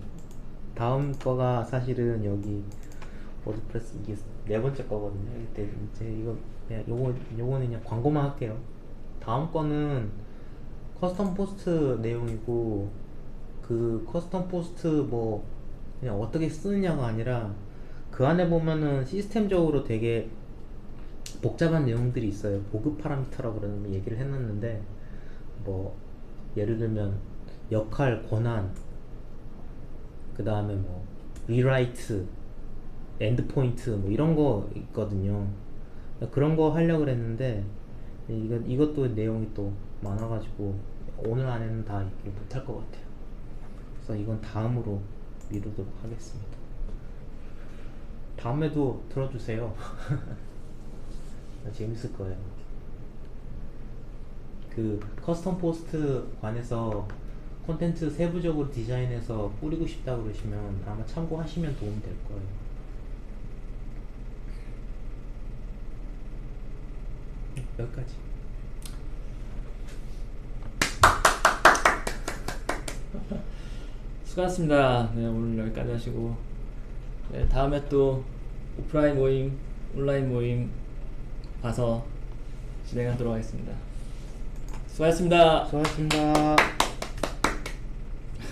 다음 거가 사실은 여기 워드프레스 이게 네 번째 거거든요. 이때 이제 이거 그냥 요거는 그냥 광고만 할게요. 다음 거는 커스텀 포스트 내용이고, 그 커스텀 포스트 뭐 그냥 어떻게 쓰느냐가 아니라 그 안에 보면은 시스템적으로 되게 복잡한 내용들이 있어요. 보급 파라미터라고 그러는 얘기를 해놨는데, 뭐 예를 들면 역할, 권한, 그 다음에 뭐 리라이트, 엔드포인트 뭐 이런 거 있거든요. 그런 거 하려고 그랬는데 이것도 내용이 또 많아가지고 오늘 안에는 다 얘기를 못할 것 같아요. 그래서 이건 다음으로 미루도록 하겠습니다. 다음에도 들어주세요. 재밌을 거예요. 그 커스텀 포스트 관해서 콘텐츠 세부적으로 디자인해서 뿌리고 싶다 그러시면 아마 참고하시면 도움이 될 거예요. 여기까지. 수고하셨습니다. 네, 오늘 여기까지 하시고, 네, 다음에 또 오프라인 모임, 온라인 모임 봐서 진행하도록 하겠습니다. 수고하셨습니다. 수고하셨습니다.